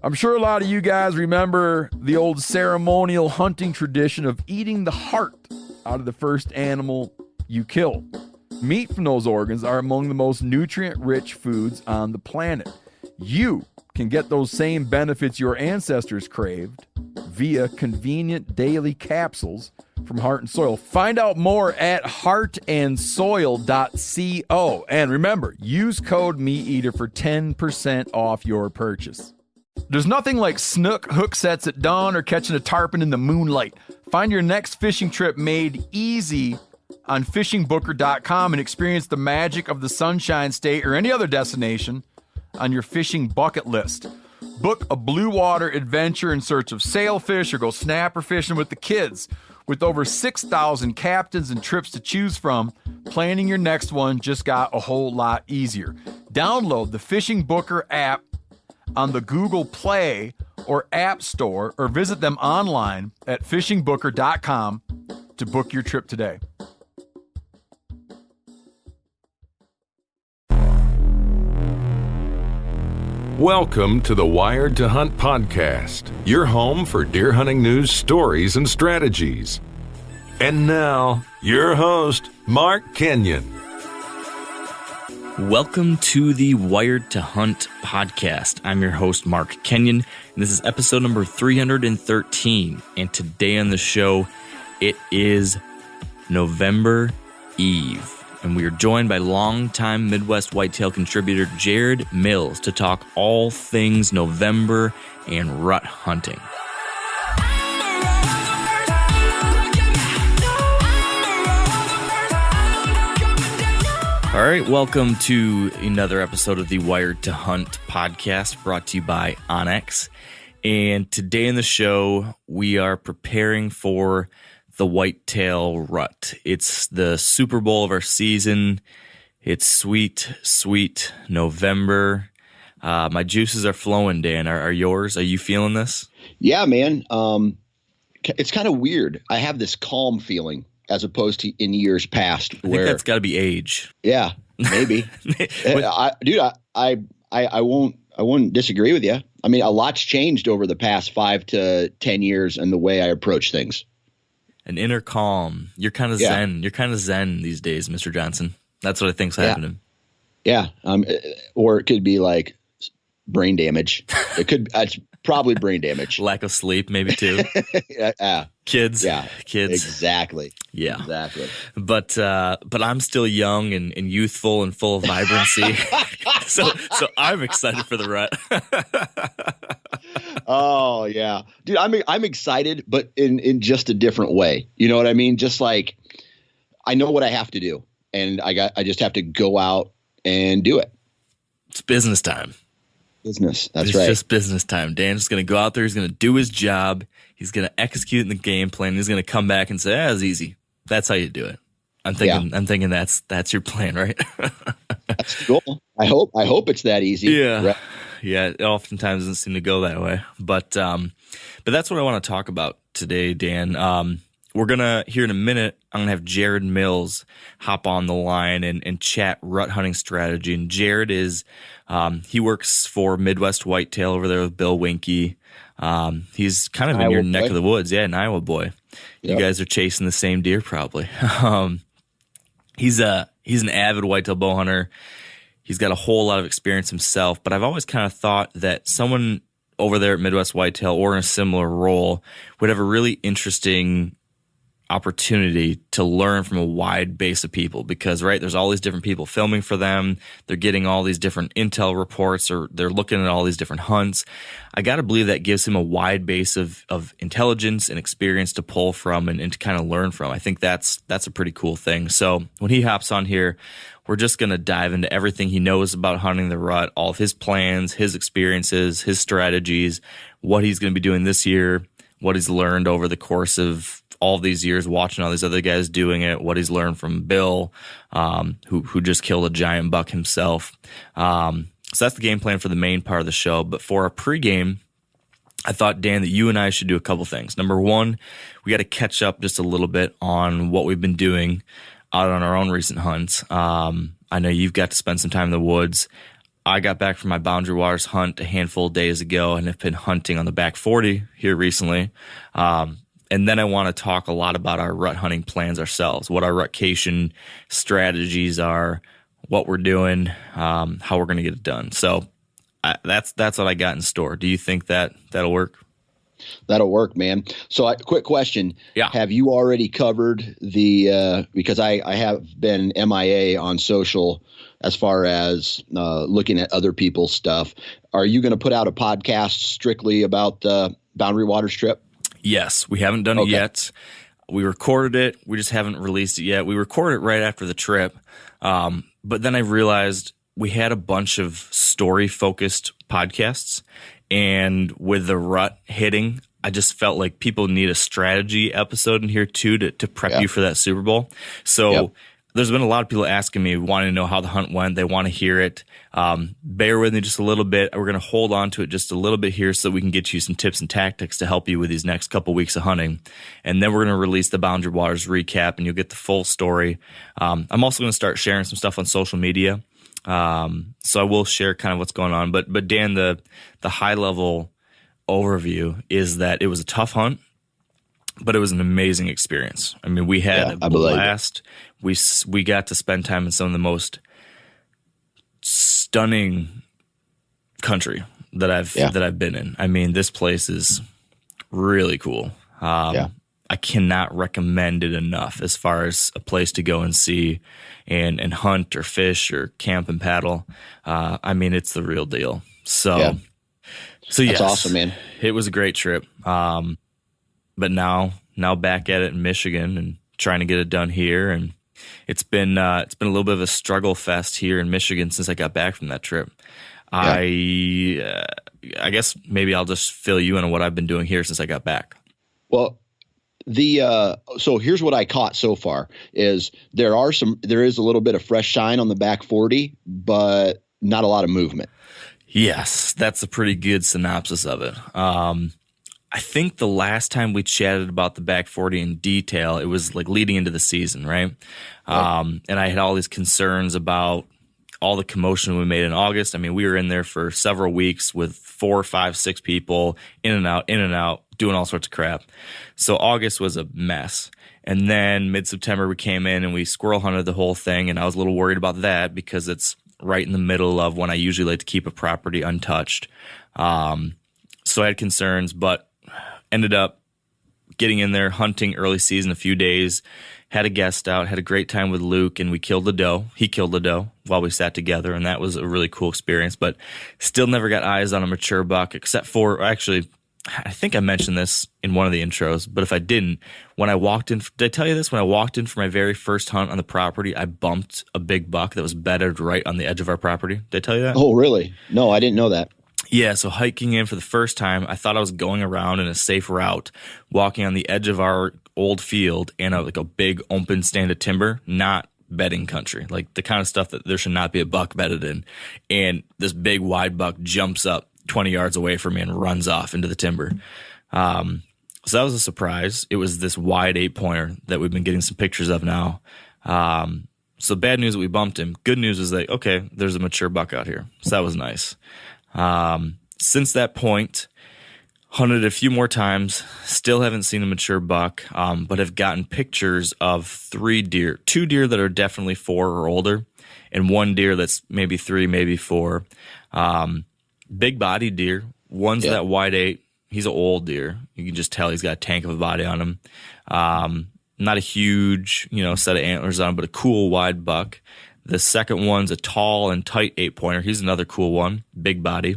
I'm sure a lot of you guys remember the old ceremonial hunting tradition of eating the heart out of the first animal you kill. Meat from those organs are among the most nutrient-rich foods on the planet. You can get those same benefits your ancestors craved via convenient daily capsules from Heart and Soil. Find out more at heartandsoil.co. And remember, use code MeatEater for 10% off your purchase. There's nothing like snook hook sets at dawn or catching a tarpon in the moonlight. Find your next fishing trip made easy on fishingbooker.com and experience the magic of the Sunshine State or any other destination on your fishing bucket list. Book a blue water adventure in search of sailfish or go snapper fishing with the kids. With over 6,000 captains and trips to choose from, planning your next one just got a whole lot easier. Download the Fishing Booker app on the Google Play or App Store or visit them online at fishingbooker.com to book your trip today. Welcome to the Wired to Hunt podcast, your home for deer hunting news, stories, and strategies. And now, your host, Mark Kenyon. Welcome to the Wired to Hunt podcast. I'm your host, Mark Kenyon, and this is episode number 313. And today on the show, it is November Eve. And we are joined by longtime Midwest Whitetail contributor Jared Mills to talk all things November and rut hunting. All right, welcome to another episode of the Wired to Hunt podcast brought to you by Onyx. And today in the show, we are preparing for the Whitetail Rut. It's the Super Bowl of our season. It's sweet, sweet November. My juices are flowing, Dan. Are yours? Are you feeling this? Yeah, man. It's kind of weird. I have this calm feeling as opposed to in years past. I think that's got to be age. Yeah, maybe. I won't disagree with you. I mean, a lot's changed over the past 5 to 10 years in the way I approach things. An inner calm. You're kind of zen. You're kind of zen these days, Mr. Johnson. That's what I think's happening. Yeah. Or it could be like brain damage. It's probably brain damage. Lack of sleep, maybe too. Kids. Yeah. Kids. Exactly. Yeah. Exactly. But I'm still young and youthful and full of vibrancy. so I'm excited for the rut. Oh yeah, dude. I'm excited, but in just a different way. You know what I mean? Just like I know what I have to do, and I just have to go out and do it. It's business time. Business. That's right. It's just business time. Dan's just going to go out there. He's going to do his job. He's going to execute in the game plan. He's going to come back and say, it's easy. That's how you do it. I'm thinking that's your plan, right? That's cool. I hope it's that easy. Yeah. Right? Yeah. It oftentimes doesn't seem to go that way, but that's what I want to talk about today, Dan. We're going to, here in a minute, I'm going to have Jared Mills hop on the line and chat rut hunting strategy. And Jared is, he works for Midwest Whitetail over there with Bill Winke. He's kind of in your neck of the woods. Yeah, an Iowa boy. Yep. You guys are chasing the same deer probably. He's an avid whitetail bow hunter. He's got a whole lot of experience himself, but I've always kind of thought that someone over there at Midwest Whitetail or in a similar role would have a really interesting opportunity to learn from a wide base of people because, right, there's all these different people filming for them. They're getting all these different intel reports or they're looking at all these different hunts. I got to believe that gives him a wide base of intelligence and experience to pull from and to kind of learn from. I think that's a pretty cool thing. So when he hops on here, we're just going to dive into everything he knows about hunting the rut, all of his plans, his experiences, his strategies, what he's going to be doing this year, what he's learned over the course of all these years watching all these other guys doing it, what he's learned from Bill, who just killed a giant buck himself. So that's the game plan for the main part of the show. But for our pregame, I thought, Dan, that you and I should do a couple things. Number one, we got to catch up just a little bit on what we've been doing out on our own recent hunts. I know you've got to spend some time in the woods. I got back from my Boundary Waters hunt a handful of days ago and have been hunting on the back 40 here recently. And then I want to talk a lot about our rut hunting plans ourselves, what our rutcation strategies are, what we're doing, how we're going to get it done. So that's what I got in store. Do you think that'll work? That'll work, man. So quick question. Yeah. Have you already covered because I have been MIA on social as far as looking at other people's stuff. Are you going to put out a podcast strictly about the Boundary Waters trip? Yes. We haven't done it yet. We recorded it. We just haven't released it yet. We recorded it right after the trip. But then I realized we had a bunch of story-focused podcasts. And with the rut hitting, I just felt like people need a strategy episode in here too to prep you for that Super Bowl. So there's been a lot of people asking me, wanting to know how the hunt went. They want to hear it. Bear with me just a little bit. We're going to hold on to it just a little bit here so we can get you some tips and tactics to help you with these next couple weeks of hunting. And then we're going to release the Boundary Waters recap and you'll get the full story. I'm also going to start sharing some stuff on social media. So I will share kind of what's going on, but Dan, the high level overview is that it was a tough hunt, but it was an amazing experience. I mean, we had a blast. We got to spend time in some of the most stunning country that I've been in. I mean, this place is really cool. I cannot recommend it enough as far as a place to go and see and hunt or fish or camp and paddle. I mean, it's the real deal. So yes, that's awesome, man. It was a great trip. But now back at it in Michigan and trying to get it done here. And it's been a little bit of a struggle fest here in Michigan since I got back from that trip. I guess maybe I'll just fill you in on what I've been doing here since I got back. Well, so here's what I caught so far is there is a little bit of fresh shine on the back 40, but not a lot of movement. Yes, that's a pretty good synopsis of it. I think the last time we chatted about the back 40 in detail, it was like leading into the season, right? And I had all these concerns about all the commotion we made in August. I mean, we were in there for several weeks with 4, 5, 6 people in and out, doing all sorts of crap. So August was a mess. And then mid-September we came in and we squirrel hunted the whole thing. And I was a little worried about that because it's right in the middle of when I usually like to keep a property untouched. So I had concerns, but ended up getting in there, hunting early season a few days, had a guest out, had a great time with Luke, and we killed the doe. He killed the doe while we sat together, and that was a really cool experience, but still never got eyes on a mature buck, except for, actually, I think I mentioned this in one of the intros, but if I didn't, when I walked in, did I tell you this? When I walked in for my very first hunt on the property, I bumped a big buck that was bedded right on the edge of our property. Did I tell you that? Oh, really? No, I didn't know that. Yeah, so hiking in for the first time, I thought I was going around in a safe route, walking on the edge of our old field in like a big open stand of timber, not bedding country, like the kind of stuff that there should not be a buck bedded in. And this big wide buck jumps up 20 yards away from me and runs off into the timber. So that was a surprise. It was this wide 8-pointer that we've been getting some pictures of now. So bad news that we bumped him. Good news is that, okay, there's a mature buck out here. So that was nice. Since that point, hunted a few more times, still haven't seen a mature buck, but have gotten pictures of 3 deer, 2 deer that are definitely 4 or older, and 1 deer that's maybe 3, maybe 4. Big body deer. One's that wide 8. He's an old deer. You can just tell he's got a tank of a body on him. Not a huge, set of antlers on him, but a cool wide buck. The second one's a tall and tight 8-pointer. He's another cool one, big body.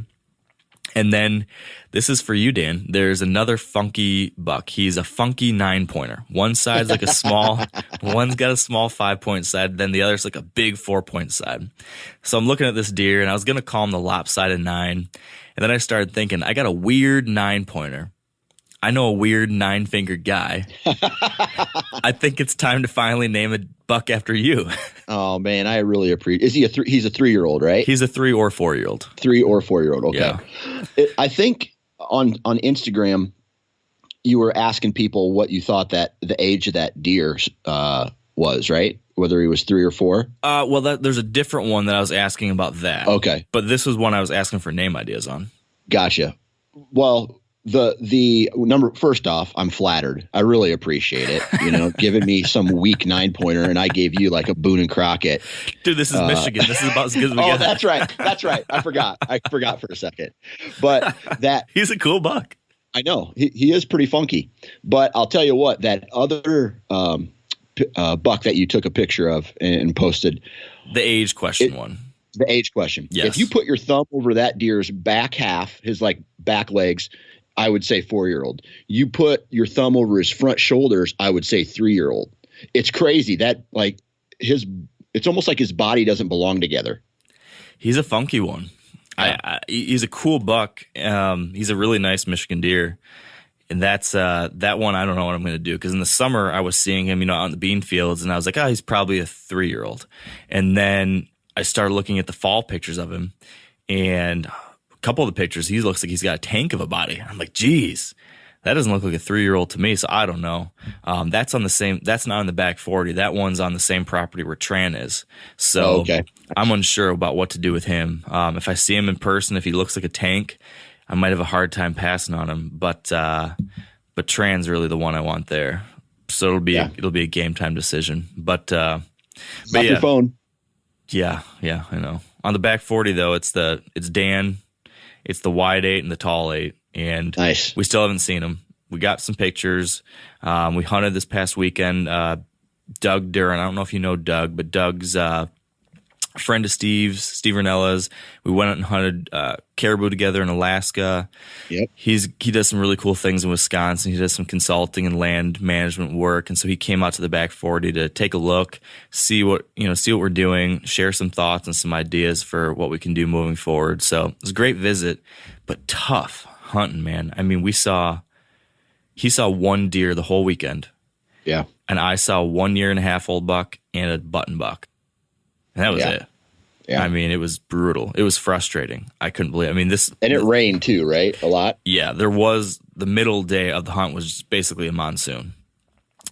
And then this is for you, Dan. There's another funky buck. He's a funky 9-pointer. One side's like a small, one's got a small 5-point side. Then the other's like a big 4-point side. So I'm looking at this deer and I was going to call him the lopsided 9. And then I started thinking, I got a weird 9-pointer. I know a weird 9-fingered guy. I think it's time to finally name a buck after you. Oh man, I really appreciate. Is he he's a 3-year-old, right? He's a 3 or 4-year-old. 3 or 4-year-old. Okay. Yeah. I think on Instagram you were asking people what you thought that the age of that deer was, right? whether he was 3 or 4? Well, there's a different one that I was asking about that. Okay. But this was one I was asking for name ideas on. Gotcha. Well, the number, first off, I'm flattered. I really appreciate it. Giving me some weak 9-pointer, and I gave you like a Boone and Crockett. Dude, this is Michigan. This is about as good as we got. That's right. I forgot for a second. But he's a cool buck. I know he is pretty funky. But I'll tell you what, that other buck that you took a picture of and posted, the age question one. The age question. Yes. If you put your thumb over that deer's back half, his like back legs, I would say 4-year-old. You put your thumb over his front shoulders, I would say 3-year-old. It's crazy that like it's almost like his body doesn't belong together. He's a funky one. Yeah. He's a cool buck. He's a really nice Michigan deer. And that's that one I don't know what I'm going to do, because in the summer I was seeing him, out in the bean fields, and I was like, he's probably a 3-year-old. And then I started looking at the fall pictures of him, and a couple of the pictures, he looks like he's got a tank of a body. I'm like, geez, that doesn't look like a 3-year-old to me. So I don't know. That's not on the back 40. That one's on the same property where Tran is. So okay. I'm unsure about what to do with him. If I see him in person, if he looks like a tank, I might have a hard time passing on him. But Tran's really the one I want there. So it'll be a game time decision. But your phone. Yeah, I know. On the back 40 though, it's Dan, it's the wide 8 and the tall 8, and nice. We still haven't seen him. We got some pictures. We hunted this past weekend. Doug Duren, I don't know if you know Doug, but Doug's a friend of Steve Ranella's. We went out and hunted caribou together in Alaska. Yep. He does some really cool things in Wisconsin. He does some consulting and land management work, and so he came out to the back 40 to take a look, see what we're doing, share some thoughts and some ideas for what we can do moving forward. So it was a great visit, but tough hunting, man. I mean, he saw one deer the whole weekend. Yeah. And I saw 1 year-and-a-half-old buck and a button buck. And that was it. Yeah. I mean, it was brutal. It was frustrating. I couldn't believe it. I mean, and it rained too, right? A lot? Yeah, there was the middle day of the hunt was just basically a monsoon.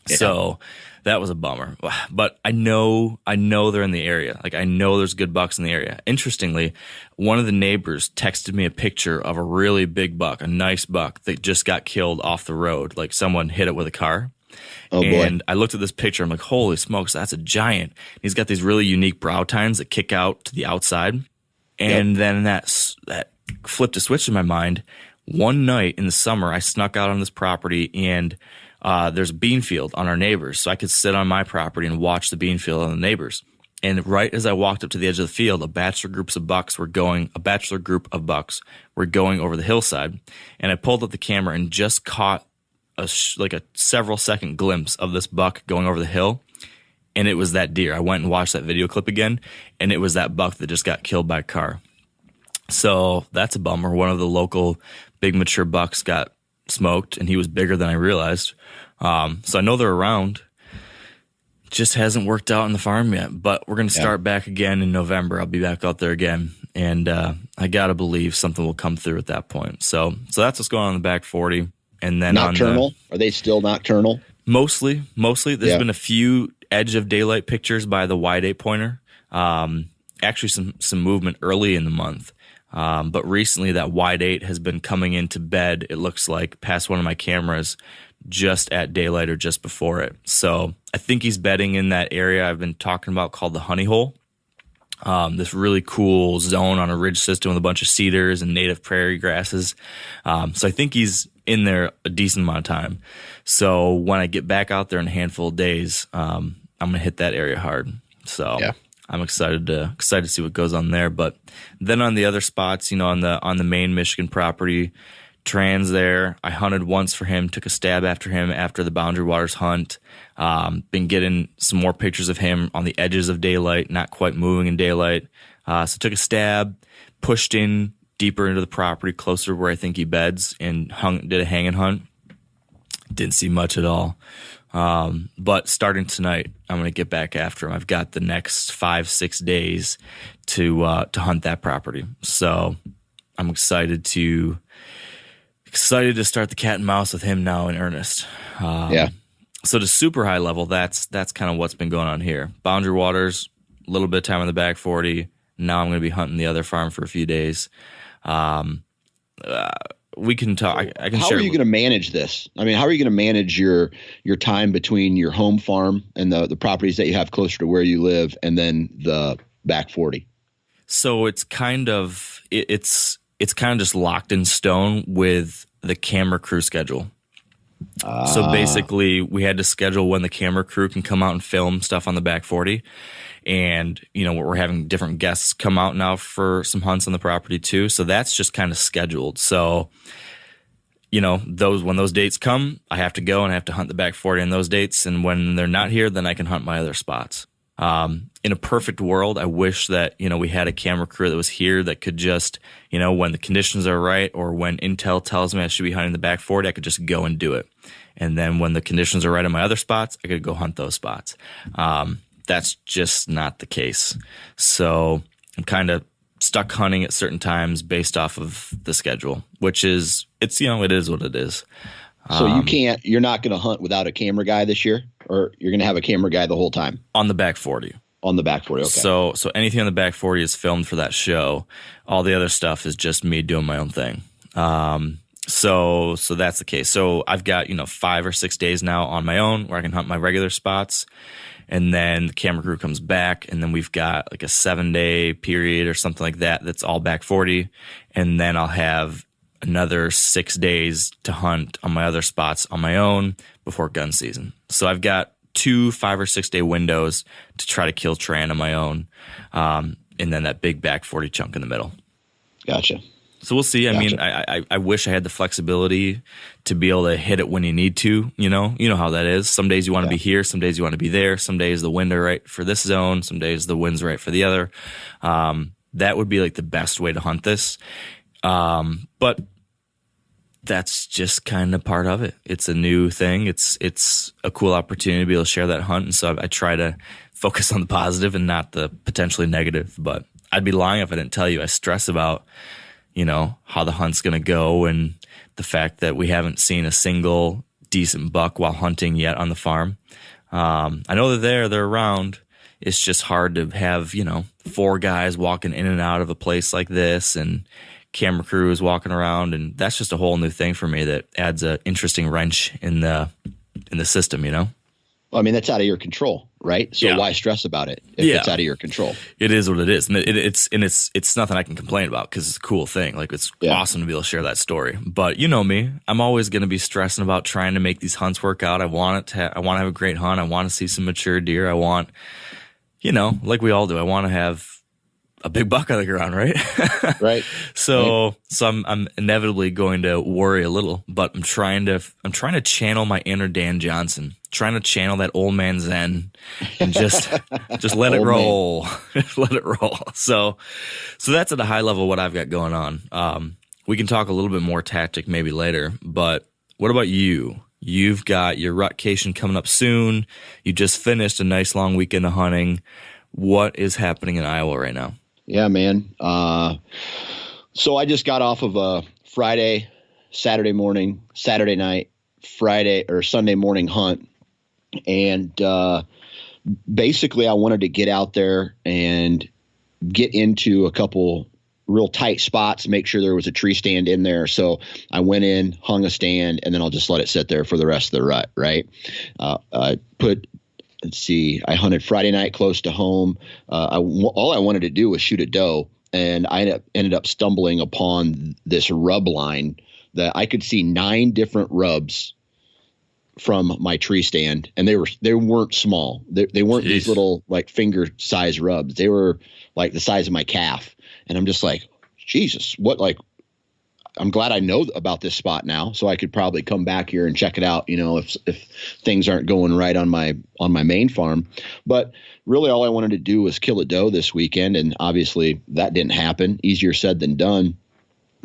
Yeah. So that was a bummer. But I know they're in the area. Like, I know there's good bucks in the area. Interestingly, one of the neighbors texted me a picture of a really big buck, a nice buck that just got killed off the road. Like, someone hit it with a car. Oh, boy. And I looked at this picture. I'm like, holy smokes, that's a giant. He's got these really unique brow tines that kick out to the outside. And then that flipped a switch in my mind. One night in the summer, I snuck out on this property, and there's a bean field on our neighbors. So I could sit on my property and watch the bean field on the neighbors. And right as I walked up to the edge of the field, a bachelor group of bucks were going over the hillside. And I pulled up the camera and just caught a several second glimpse of this buck going over the hill, and it was that deer. I went and watched that video clip again, and it was that buck that just got killed by a car. So that's a bummer. One of the local big mature bucks got smoked, and he was bigger than I realized. So I know they're around. Just hasn't worked out on the farm yet, but we're going to start back again in November. I'll be back out there again, and I got to believe something will come through at that point. So that's what's going on in the back 40. And then nocturnal? Are they still nocturnal? Mostly. There's been a few edge of daylight pictures by the wide 8-pointer. Actually, some movement early in the month. But recently, that wide 8 has been coming into bed, it looks like, past one of my cameras just at daylight or just before it. So I think he's bedding in that area I've been talking about called the honey hole. This really cool zone on a ridge system with a bunch of cedars and native prairie grasses. So I think he's in there a decent amount of time. So when I get back out there in a handful of days, I'm going to hit that area hard. So I'm excited to see what goes on there. But then on the other spots, on the main Michigan property, Tran's there. I hunted once for him, took a stab after him after the Boundary Waters hunt. Been getting some more pictures of him on the edges of daylight, not quite moving in daylight. So took a stab, pushed in deeper into the property, closer to where I think he beds, and did a hang and hunt. Didn't see much at all. But starting tonight, I'm going to get back after him. I've got the next 5-6 days to hunt that property. So I'm excited to start the cat and mouse with him now in earnest. So to super high level, that's kind of what's been going on here. Boundary waters, a little bit of time on the back 40. Now I'm going to be hunting the other farm for a few days. We can talk. I can how share. How are you going to manage this? I mean, how are you going to manage your time between your home farm and the properties that you have closer to where you live, and then the back 40? So it's kind of it's kind of just locked in stone with the camera crew schedule. So basically, we had to schedule when the camera crew can come out and film stuff on the back 40. And, we're having different guests come out now for some hunts on the property too. So that's just kind of scheduled. So, when those dates come, I have to go and I have to hunt the back 40 on those dates. And when they're not here, then I can hunt my other spots. In a perfect world, I wish that, we had a camera crew that was here that could just, when the conditions are right or when intel tells me I should be hunting the back 40, I could just go and do it. And then when the conditions are right on my other spots, I could go hunt those spots. That's just not the case. So I'm kind of stuck hunting at certain times based off of the schedule, which is, it is what it is. So you're not going to hunt without a camera guy this year, or you're going to have a camera guy the whole time? On the back 40. On the back 40, okay. So anything on the back 40 is filmed for that show. All the other stuff is just me doing my own thing. So that's the case. So I've got, 5 or 6 days now on my own where I can hunt my regular spots. And then the camera crew comes back, and then we've got like a 7-day period or something like that. That's all back 40. And then I'll have another 6 days to hunt on my other spots on my own before gun season. So I've got 2 5 or 6 day windows to try to kill Tran on my own. And then that big back 40 chunk in the middle. Gotcha. So we'll see. Gotcha. I mean, I wish I had the flexibility to be able to hit it when you need to, you know how that is. Some days you want to be here. Some days you want to be there. Some days the wind are right for this zone. Some days the wind's right for the other. That would be like the best way to hunt this. But that's just kind of part of it. It's a new thing. It's a cool opportunity to be able to share that hunt. And so I try to focus on the positive and not the potentially negative. But I'd be lying if I didn't tell you I stress about, how the hunt's going to go, and the fact that we haven't seen a single decent buck while hunting yet on the farm. I know they're around. It's just hard to have, 4 guys walking in and out of a place like this, and camera crews walking around, and that's just a whole new thing for me that adds an interesting wrench in the system, Well, I mean, that's out of your control, right? So why stress about it if it's out of your control? It is what it is, and it's nothing I can complain about because it's a cool thing. Like, it's awesome to be able to share that story. But you know me, I'm always going to be stressing about trying to make these hunts work out. I want to have a great hunt. I want to see some mature deer. I want, like we all do, I want to have a big buck on the ground, right? Right. So I'm inevitably going to worry a little, but I'm trying to channel my inner Dan Johnson, trying to channel that old man zen, and just let it roll, let it roll. So that's at a high level what I've got going on. We can talk a little bit more tactic maybe later, but what about you? You've got your rutcation coming up soon. You just finished a nice long weekend of hunting. What is happening in Iowa right now? Yeah, man. So I just got off of a Friday, Saturday morning, Saturday night, Friday or Sunday morning hunt. And basically I wanted to get out there and get into a couple real tight spots, make sure there was a tree stand in there. So I went in, hung a stand, and then I'll just let it sit there for the rest of the rut, right? Let's see, I hunted Friday night close to home. All I wanted to do was shoot a doe, and I ended up stumbling upon this rub line that I could see 9 different rubs from my tree stand, and they weren't small. They weren't these little like finger size rubs. They were like the size of my calf, and I'm just like, Jesus, what like. I'm glad I know about this spot now, so I could probably come back here and check it out, if things aren't going right on my main farm. But really all I wanted to do was kill a doe this weekend, and obviously that didn't happen. Easier said than done.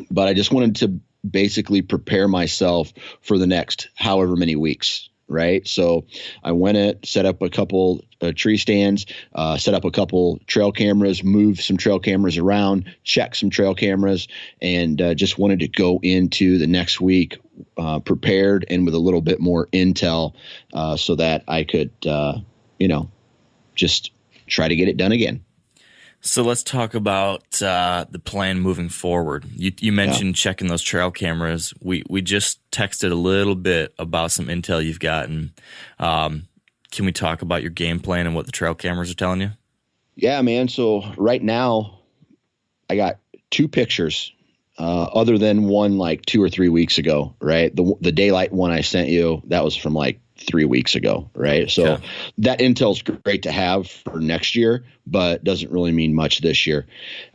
But I just wanted to basically prepare myself for the next however many weeks, right? So I went and set up a couple tree stands, set up a couple trail cameras, moved some trail cameras around, checked some trail cameras, and just wanted to go into the next week prepared and with a little bit more intel so that I could, just try to get it done again. So let's talk about the plan moving forward. You mentioned checking those trail cameras. We just texted a little bit about some intel you've gotten. Can we talk about your game plan and what the trail cameras are telling you? Yeah, man. So right now I got 2 pictures other than one like 2 or 3 weeks ago, right? The daylight one I sent you, that was from like 3 weeks ago, right? So that intel's great to have for next year, but doesn't really mean much this year.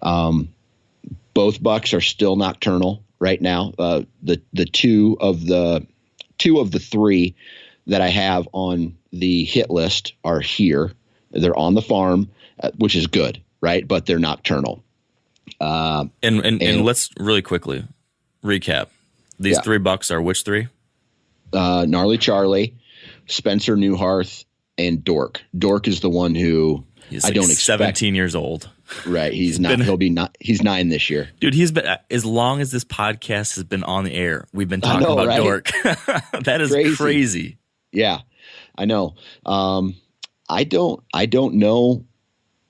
Both bucks are still nocturnal right now. The two of the 3 that I have on the hit list are here. They're on the farm, which is good, right? But they're nocturnal. And let's really quickly recap. These 3 bucks are which 3? Gnarly Charlie, Spencer Newharth, and Dork. Dork is the one who he's I like don't expect. 17 years old. Right. He's he's 9 this year. Dude, he's been, as long as this podcast has been on the air, we've been talking about right? Dork. That is crazy. Yeah, I know. I don't know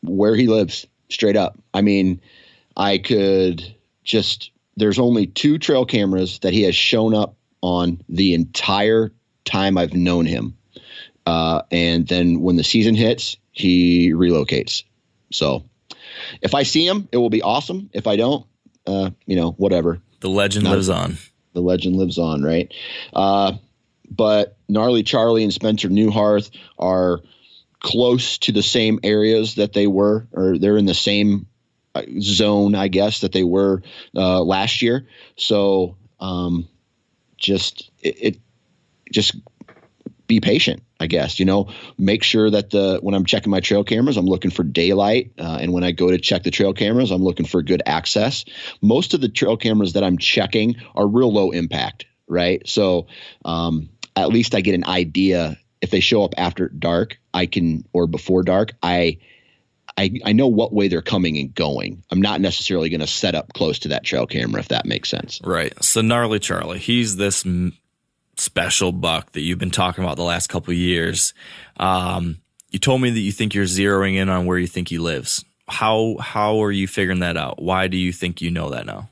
where he lives, straight up. I mean, I could just, there's only 2 trail cameras that he has shown up on the entire time I've known him. And then when the season hits, he relocates. So if I see him, it will be awesome. If I don't, whatever. The legend lives on. The legend lives on, right? But Gnarly Charlie and Spencer Newharth are close to the same areas that they were, or they're in the same zone, I guess, that they were last year. So just be patient, I guess, make sure that when I'm checking my trail cameras, I'm looking for daylight. And when I go to check the trail cameras, I'm looking for good access. Most of the trail cameras that I'm checking are real low impact, right? So at least I get an idea. If they show up after dark, or before dark, I know what way they're coming and going. I'm not necessarily going to set up close to that trail camera, if that makes sense. Right. So Gnarly Charlie, he's this special buck that you've been talking about the last couple of years. You told me that you think you're zeroing in on where you think he lives. How are you figuring that out? Why do you think you know that now?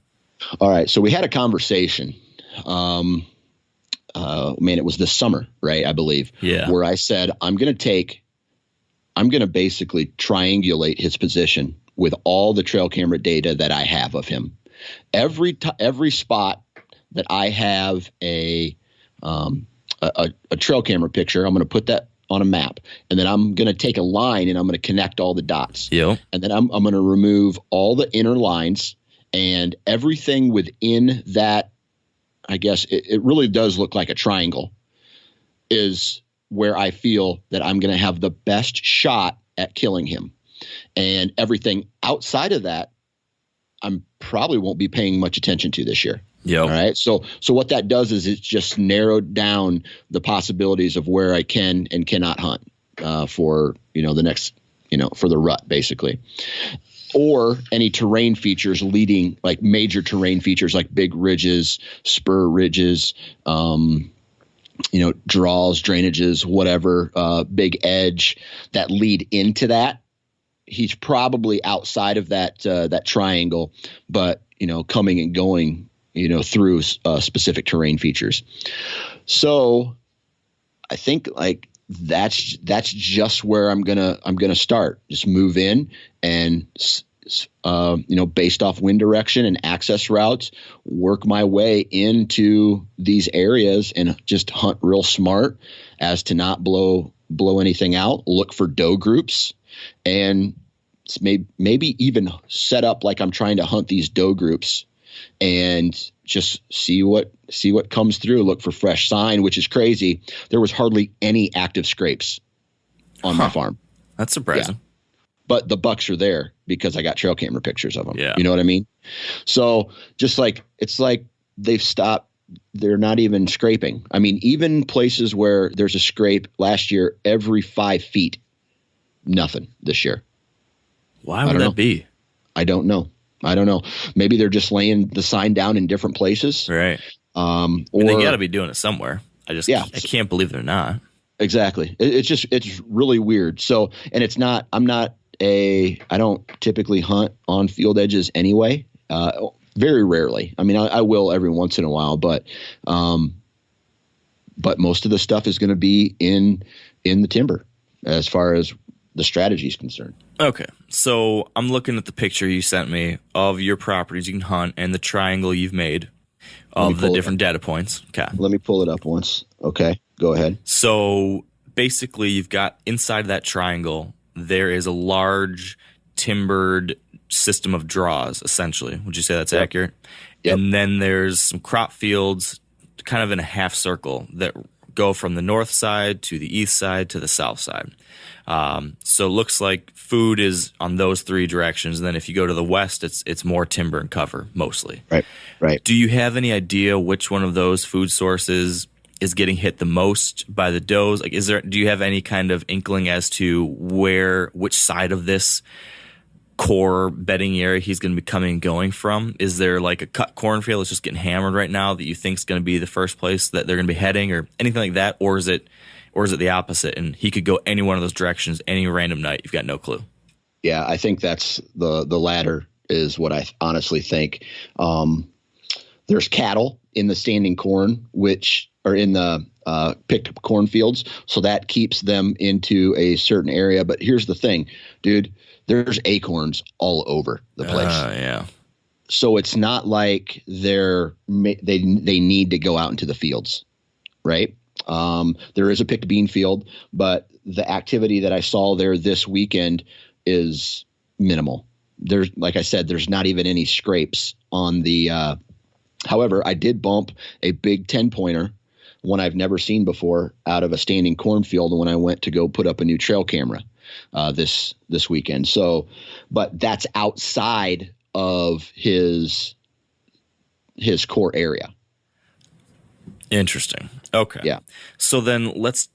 All right. So we had a conversation. It was this summer, right? I believe. Yeah. Where I said, I'm going to basically triangulate his position with all the trail camera data that I have of him. Every spot that I have a trail camera picture, I'm going to put that on a map, and then I'm going to take a line and I'm going to connect all the dots. Yep. And then I'm going to remove all the inner lines and everything within that. I guess it really does look like a triangle, is where I feel that I'm going to have the best shot at killing him. And everything outside of that, I'm probably won't be paying much attention to this year. Yeah. All right. So what that does is it's just narrowed down the possibilities of where I can and cannot hunt for, the next, for the rut, basically. Or any terrain features leading, like major terrain features like big ridges, spur ridges, draws, drainages, whatever, big edge that lead into that. He's probably outside of that triangle, but, coming and going, through specific terrain features. So I think like that's just where I'm gonna start. Just move in and based off wind direction and access routes, work my way into these areas and just hunt real smart as to not blow anything out. Look for doe groups and maybe even set up like I'm trying to hunt these doe groups and just see what comes through. Look for fresh sign, which is crazy. There was hardly any active scrapes on my farm. That's surprising. Yeah. But the bucks are there because I got trail camera pictures of them. Yeah. You know what I mean? So just like, it's like they've stopped they're not even scraping. I mean, even places where there's a scrape last year, every 5 feet, nothing this year. Why would that be? I don't know. Maybe they're just laying the sign down in different places. Right. Or they got to be doing it somewhere. I can't believe they're not. Exactly. It's really weird. So, and I don't typically hunt on field edges anyway. Very rarely. I mean, I will every once in a while, but most of the stuff is going to be in the timber as far as the strategy is concerned. Okay. So I'm looking at the picture you sent me of your properties you can hunt and the triangle you've made of the different data points. Okay. Let me pull it up once. Okay. Go ahead. So basically you've got inside that triangle, there is a large timbered system of draws, essentially. Would you say that's accurate? Yep. And then there's some crop fields kind of in a half circle that go from the north side to the east side to the south side. So it looks like food is on those 3 directions. And then if you go to the west, it's more timber and cover mostly. Right. Do you have any idea which one of those food sources is getting hit the most by the does? Like, do you have any kind of inkling as to which side of this core bedding area he's going to be coming and going from? Is there like a cut cornfield that's just getting hammered right now that you think is going to be the first place that they're going to be heading, or anything like that? Or is it the opposite and he could go any one of those directions any random night? You've got no clue. Yeah, I think that's the latter is what I honestly think. There's cattle in the standing corn, which are in the picked cornfields, so that keeps them into a certain area. But here's the thing, dude, there's acorns all over the place. Yeah. So it's not like they need to go out into the fields, right? There is a picked bean field, but the activity that I saw there this weekend is minimal. There's, like I said, there's not even any scrapes on the. However, I did bump a big 10-pointer, one I've never seen before, out of a standing cornfield when I went to go put up a new trail camera this weekend. So, but that's outside of his core area. Interesting. Okay. Yeah. So then let's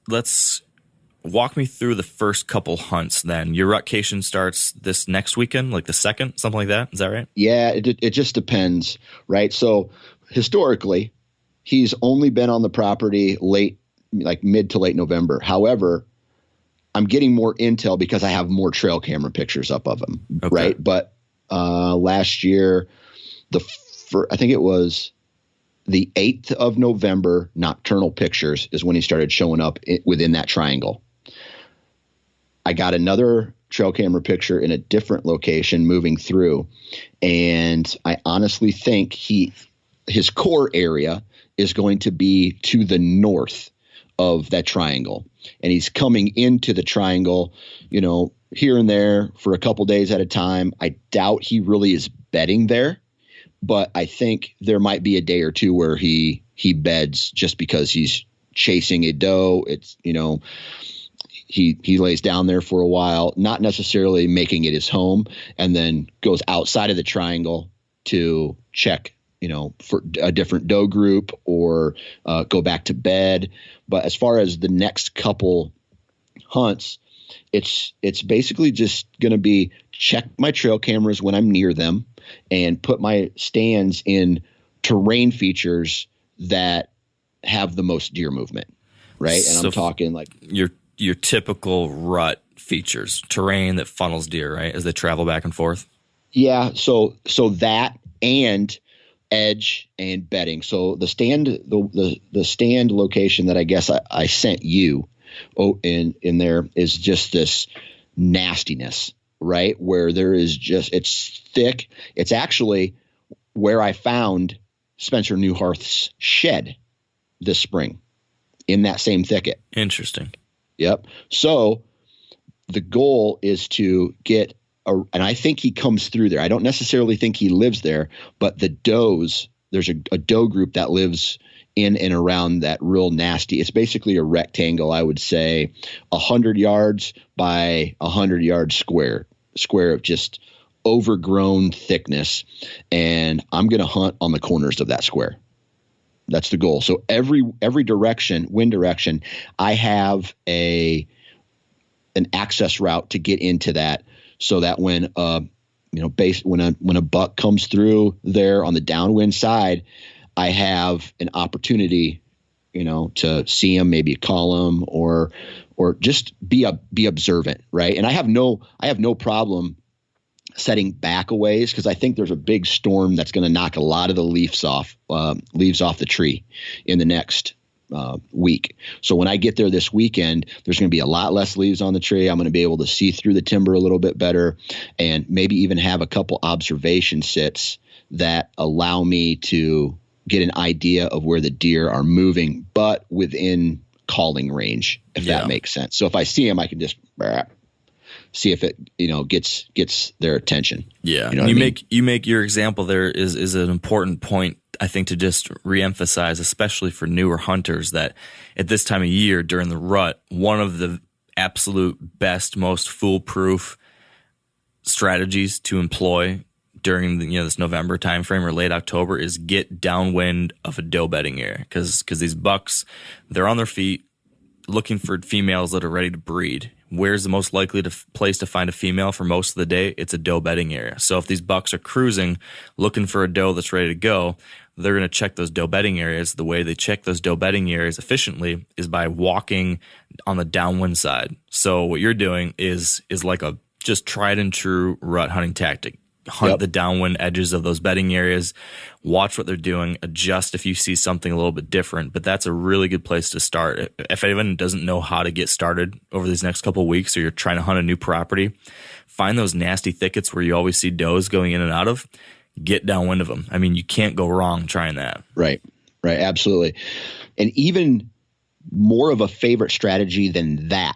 walk me through the first couple hunts then. Your rutcation starts this next weekend, like the 2nd, something like that. Is that right? Yeah, it just depends, right? So historically, he's only been on the property mid to late November. However, I'm getting more intel because I have more trail camera pictures up of him, okay. Right? But last year, I think it was the 8th of November, nocturnal pictures is when he started showing up within that triangle. I got another trail camera picture in a different location moving through, and I honestly think his core area is going to be to the north of that triangle, and he's coming into the triangle, here and there for a couple days at a time. I doubt he really is bedding there, but I think there might be a day or two where he beds just because he's chasing a doe. It's, he lays down there for a while, not necessarily making it his home, and then goes outside of the triangle to check, for a different doe group or go back to bed. But as far as the next couple hunts, it's basically just going to be check my trail cameras when I'm near them and put my stands in terrain features that have the most deer movement, right? And I'm talking like your typical rut features, terrain that funnels deer, right, as they travel back and forth. Yeah, so that and edge and bedding. So the stand the stand location that I guess I sent you in there is just this nastiness, right? Where there is it's thick. It's actually where I found Spencer Newhart's shed this spring, in that same thicket. Interesting. Yep. So the goal is to get and I think he comes through there. I don't necessarily think he lives there, but the does, there's a doe group that lives in and around that real nasty. It's basically a rectangle, I would say 100 yards by 100 yards square of just overgrown thickness. And I'm going to hunt on the corners of that square. That's the goal. So every direction, wind direction, I have an access route to get into that, so that when when a buck comes through there on the downwind side, I have an opportunity, to see him, maybe call him, or just be observant, right? And I have no problem setting back a ways, because I think there's a big storm that's going to knock a lot of the leaves off the tree in the next week. So when I get there this weekend, there's going to be a lot less leaves on the tree. I'm going to be able to see through the timber a little bit better, and maybe even have a couple observation sits that allow me to get an idea of where the deer are moving, but within calling range, if that makes sense. So if I see them, I can just see if it, gets their attention. Yeah. You make your example there is an important point, I think, to just reemphasize, especially for newer hunters, that at this time of year during the rut, one of the absolute best, most foolproof strategies to employ during this November timeframe or late October is get downwind of a doe bedding area, because these bucks, they're on their feet looking for females that are ready to breed. Where's the most likely place to find a female for most of the day? It's a doe bedding area. So if these bucks are cruising looking for a doe that's ready to go, they're going to check those doe bedding areas. The way they check those doe bedding areas efficiently is by walking on the downwind side. So what you're doing is like a just tried and true rut hunting tactic. Hunt the downwind edges of those bedding areas, watch what they're doing, adjust if you see something a little bit different. But that's a really good place to start. If anyone doesn't know how to get started over these next couple of weeks, or you're trying to hunt a new property, find those nasty thickets where you always see does going in and out of, get downwind of them. I mean, you can't go wrong trying that. Right, absolutely. And even more of a favorite strategy than that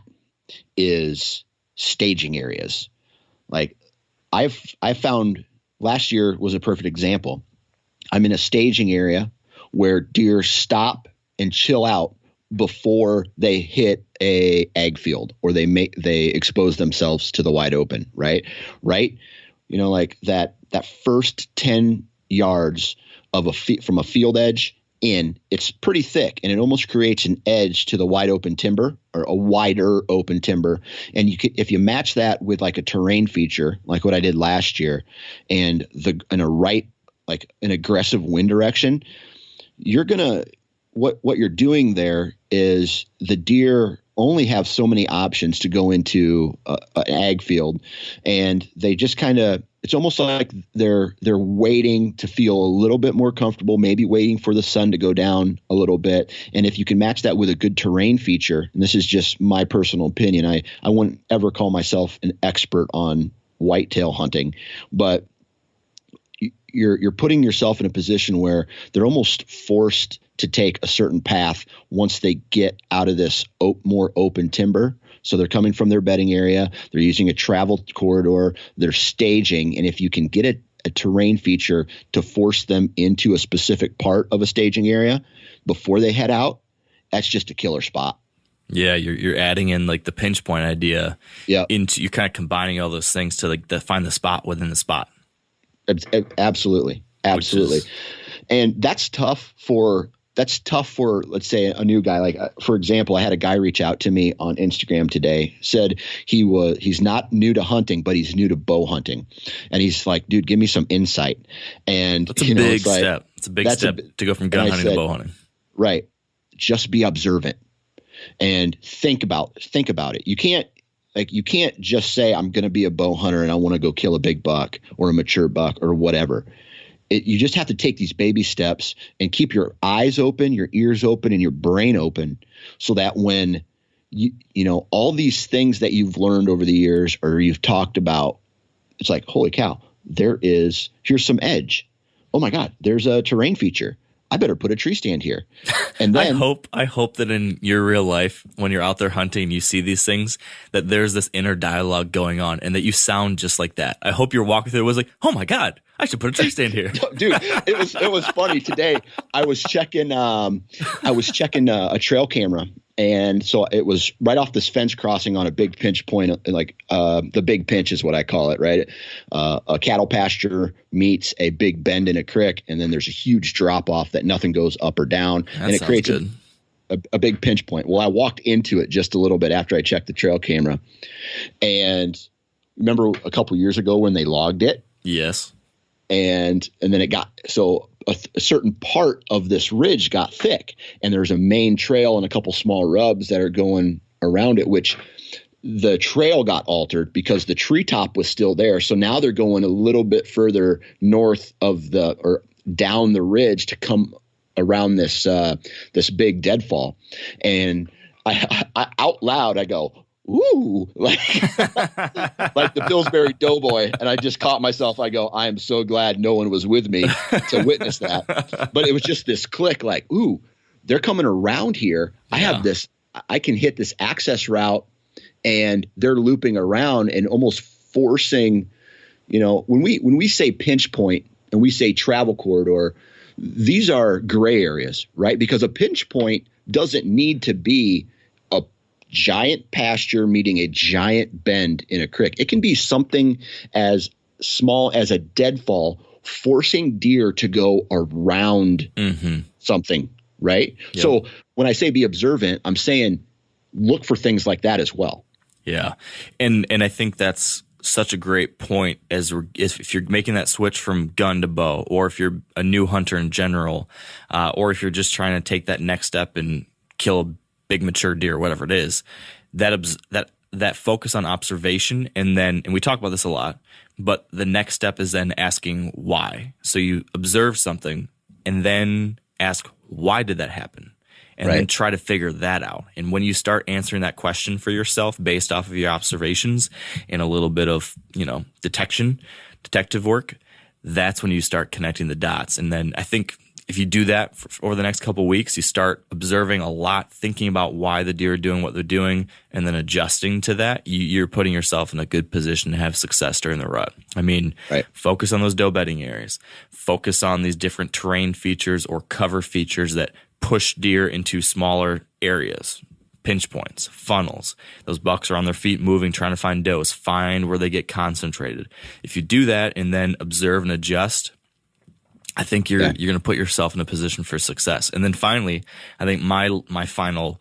is staging areas. Like, I found last year was a perfect example. I'm in a staging area where deer stop and chill out before they hit a ag field, or they expose themselves to the wide open, right? Like that first 10 yards of from a field edge in, it's pretty thick, and it almost creates an edge to the wide open timber, or a wider open timber. And if you match that with like a terrain feature, like what I did last year, and like an aggressive wind direction, what you're doing there is the deer only have so many options to go into an ag field, and they just it's almost like they're waiting to feel a little bit more comfortable, maybe waiting for the sun to go down a little bit. And if you can match that with a good terrain feature, and this is just my personal opinion, I wouldn't ever call myself an expert on whitetail hunting, but you're putting yourself in a position where they're almost forced to take a certain path once they get out of this more open timber. So they're coming from their bedding area, they're using a travel corridor, they're staging. And if you can get a terrain feature to force them into a specific part of a staging area before they head out, that's just a killer spot. Yeah, you're adding in like the pinch point idea. Yeah, you're kind of combining all those things to find the spot within the spot. Absolutely. And that's tough for, let's say, a new guy. Like, for example, I had a guy reach out to me on Instagram today, said he's not new to hunting, but he's new to bow hunting. And he's like, dude, give me some insight. And that's a big step. It's a big step to go from gun hunting to bow hunting. Right. Just be observant and think about it. You can't just say, I'm going to be a bow hunter and I want to go kill a big buck or a mature buck or whatever. You just have to take these baby steps and keep your eyes open, your ears open, and your brain open, so that when all these things that you've learned over the years or you've talked about, it's like, holy cow, here's some edge. Oh my God, there's a terrain feature. I better put a tree stand here. And then I hope that in your real life, when you're out there hunting, you see these things, that there's this inner dialogue going on and that you sound just like that. I hope your walk through it was like, oh my God, I should put a tree stand here. Dude, it was funny today. I was checking a trail camera And so it was right off this fence crossing on a big pinch point, like the big pinch is what I call it, right? A cattle pasture meets a big bend in a creek, and then there's a huge drop off that nothing goes up or down, That and it sounds creates good. a big pinch point. Well, I walked into it just a little bit after I checked the trail camera, and remember a couple years ago when they logged it, Yes. and then it got so. A certain part of this ridge got thick, and there's a main trail and a couple small rubs that are going around it, which the trail got altered because the treetop was still there. So now they're going a little bit further north of or down the ridge to come around this big deadfall. And I out loud, I go, ooh, like the Pillsbury Doughboy. And I just caught myself. I go, I am so glad no one was with me to witness that. But it was just this click like, ooh, they're coming around here. I have this, I can hit this access route, and they're looping around and almost forcing, when we say pinch point and we say travel corridor, these are gray areas, right? Because a pinch point doesn't need to be giant pasture meeting a giant bend in a creek. It can be something as small as a deadfall forcing deer to go around something, right? Yep. So when I say be observant, I'm saying look for things like that as well. Yeah. And I think that's such a great point if you're making that switch from gun to bow, or if you're a new hunter in general, or if you're just trying to take that next step and kill a big mature deer, whatever it is, that focus on observation. And we talk about this a lot, but the next step is then asking why. So you observe something and then ask, why did that happen? And then try to figure that out. And when you start answering that question for yourself based off of your observations and a little bit of, detective work, that's when you start connecting the dots. And then I think if you do that over the next couple of weeks, you start observing a lot, thinking about why the deer are doing what they're doing, and then adjusting to that, you're putting yourself in a good position to have success during the rut. I mean, focus on those doe bedding areas. Focus on these different terrain features or cover features that push deer into smaller areas, pinch points, funnels. Those bucks are on their feet moving, trying to find does. Find where they get concentrated. If you do that and then observe and adjust, I think you're going to put yourself in a position for success. And then finally, I think my final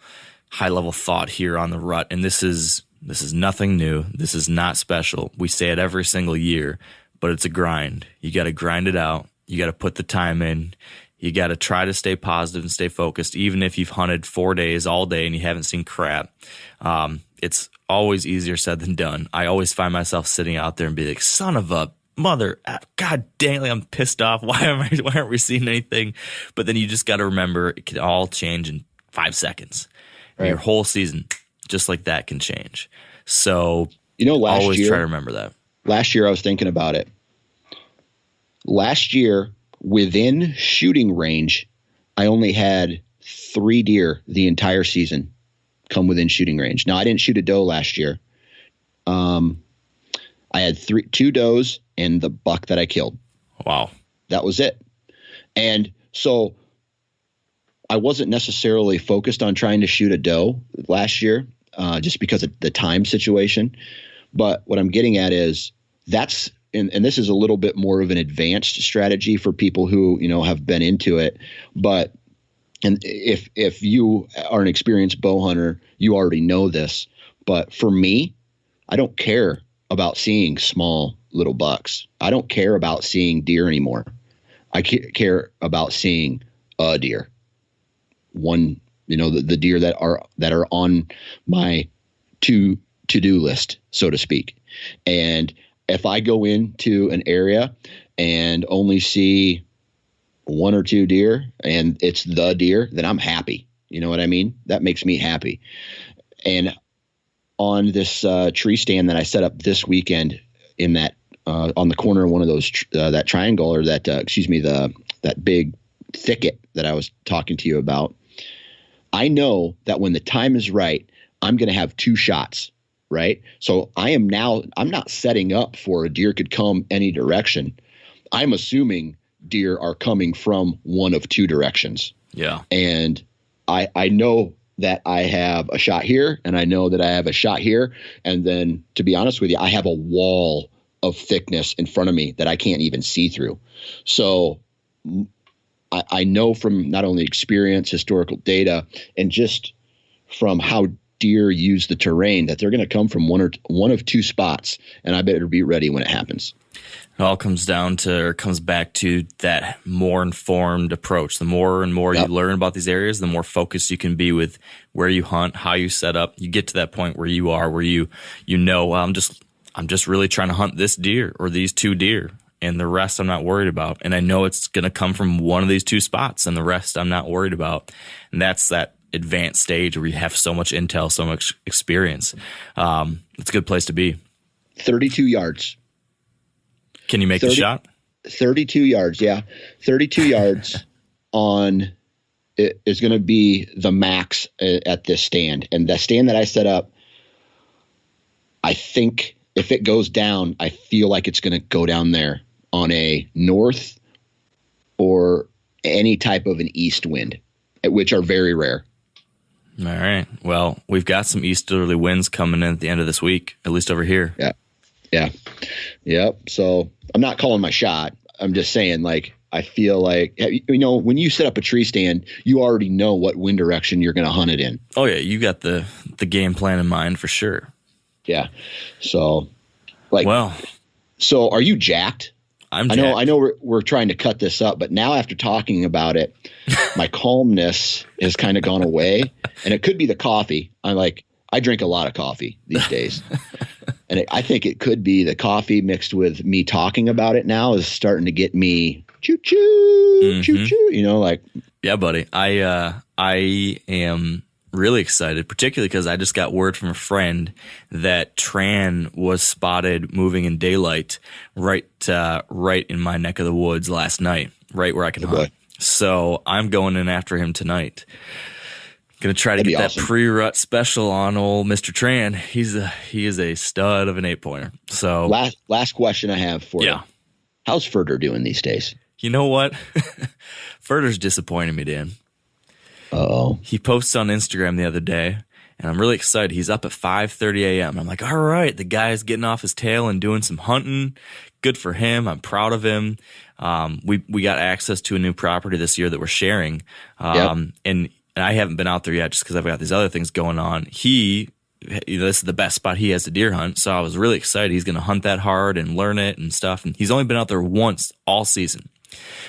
high level thought here on the rut, and this is nothing new. This is not special. We say it every single year, but it's a grind. You got to grind it out. You got to put the time in. You got to try to stay positive and stay focused, even if you've hunted 4 days all day and you haven't seen crap. It's always easier said than done. I always find myself sitting out there and be like, son of a mother, God dang it, I'm pissed off. Why aren't we seeing anything? But then you just got to remember it can all change in 5 seconds. Right. Your whole season, just like that, can change. So always try to remember that. Last year, I was thinking about it. Last year, within shooting range, I only had 3 deer the entire season come within shooting range. Now, I didn't shoot a doe last year. I had 2 does and the buck that I killed. Wow. That was it. And so I wasn't necessarily focused on trying to shoot a doe last year, just because of the time situation. But what I'm getting at is that's, and this is a little bit more of an advanced strategy for people who, have been into it. But, and if you are an experienced bow hunter, you already know this. But for me, I don't care about seeing small little bucks. I don't care about seeing deer anymore. I care about seeing a deer. One, the deer that are on my to-do list, so to speak. And if I go into an area and only see 1 or 2 deer and it's the deer, then I'm happy. You know what I mean? That makes me happy. And on this tree stand that I set up this weekend in that on the corner of one of those that triangle, or that that big thicket that I was talking to you about, I know that when the time is right, I'm going to have 2 shots, right? So I'm not setting up for a deer could come any direction. I'm assuming deer are coming from one of 2 directions. Yeah. And I know that I have a shot here and I know that I have a shot here. And then, to be honest with you, I have a wall of thickness in front of me that I can't even see through. So I know from not only experience, historical data, and just from how deer use the terrain that they're going to come from one of two spots, and I better be ready when it happens. It all comes back to that more informed approach. The more and more you learn about these areas, the more focused you can be with where you hunt, how you set up. You get to that point where you know, well, I'm just really trying to hunt this deer or these two deer, and the rest I'm not worried about. And I know it's going to come from one of these two spots, and the rest I'm not worried about. And that's that advanced stage where you have so much intel, so much experience. It's a good place to be. 32 yards. Can you make the shot? 32 yards, yeah. 32 yards on it is going to be the max at this stand. And the stand that I set up, I think if it goes down, I feel like it's going to go down there on a north or any type of an east wind, which are very rare. All right. Well, we've got some easterly winds coming in at the end of this week, at least over here. Yeah. Yeah. Yep. So I'm not calling my shot. I'm just saying, like, I feel like, when you set up a tree stand, you already know what wind direction you're going to hunt it in. Oh, yeah. You got the game plan in mind for sure. Yeah. So, so are you jacked? I'm jacked. I know we're trying to cut this up, but now after talking about it, my calmness has kind of gone away, and it could be the coffee. I drink a lot of coffee these days. And I think it could be the coffee mixed with me talking about it now is starting to get me choo-choo, choo-choo, Yeah, buddy. I am really excited, particularly because I just got word from a friend that Tran was spotted moving in daylight right in my neck of the woods last night, right where I can hunt. So I'm going in after him tonight. Gonna try to get that pre-rut special on old Mr. Tran. He is a stud of an 8-pointer. So last question I have for you. How's Furter doing these days? You know what? Furter's disappointing me, Dan. Uh-oh. He posted on Instagram the other day, and I'm really excited. He's up at 5:30 a.m. I'm like, all right, the guy's getting off his tail and doing some hunting. Good for him. I'm proud of him. We got access to a new property this year that we're sharing, and I haven't been out there yet just because I've got these other things going on. This is the best spot he has to deer hunt, so I was really excited. He's going to hunt that hard and learn it and stuff, and he's only been out there once all season.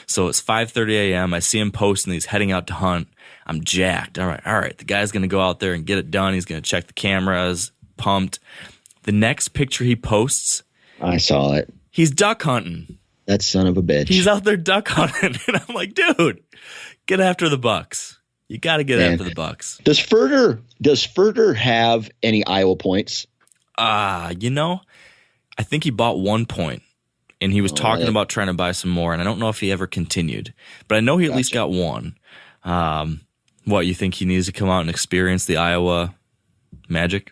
So it's 5:30 a.m. I see him posting he's heading out to hunt. I'm jacked. All right. The guy's going to go out there and get it done. He's going to check the cameras, pumped. The next picture he posts, I saw it. He's duck hunting. That son of a bitch. He's out there duck hunting, and I'm like, dude, get after the bucks. You got to get after the bucks. Does Furter have any Iowa points? I think he bought 1 point, and he was talking about trying to buy some more, and I don't know if he ever continued, but I know he at least got one. What, you think he needs to come out and experience the Iowa magic?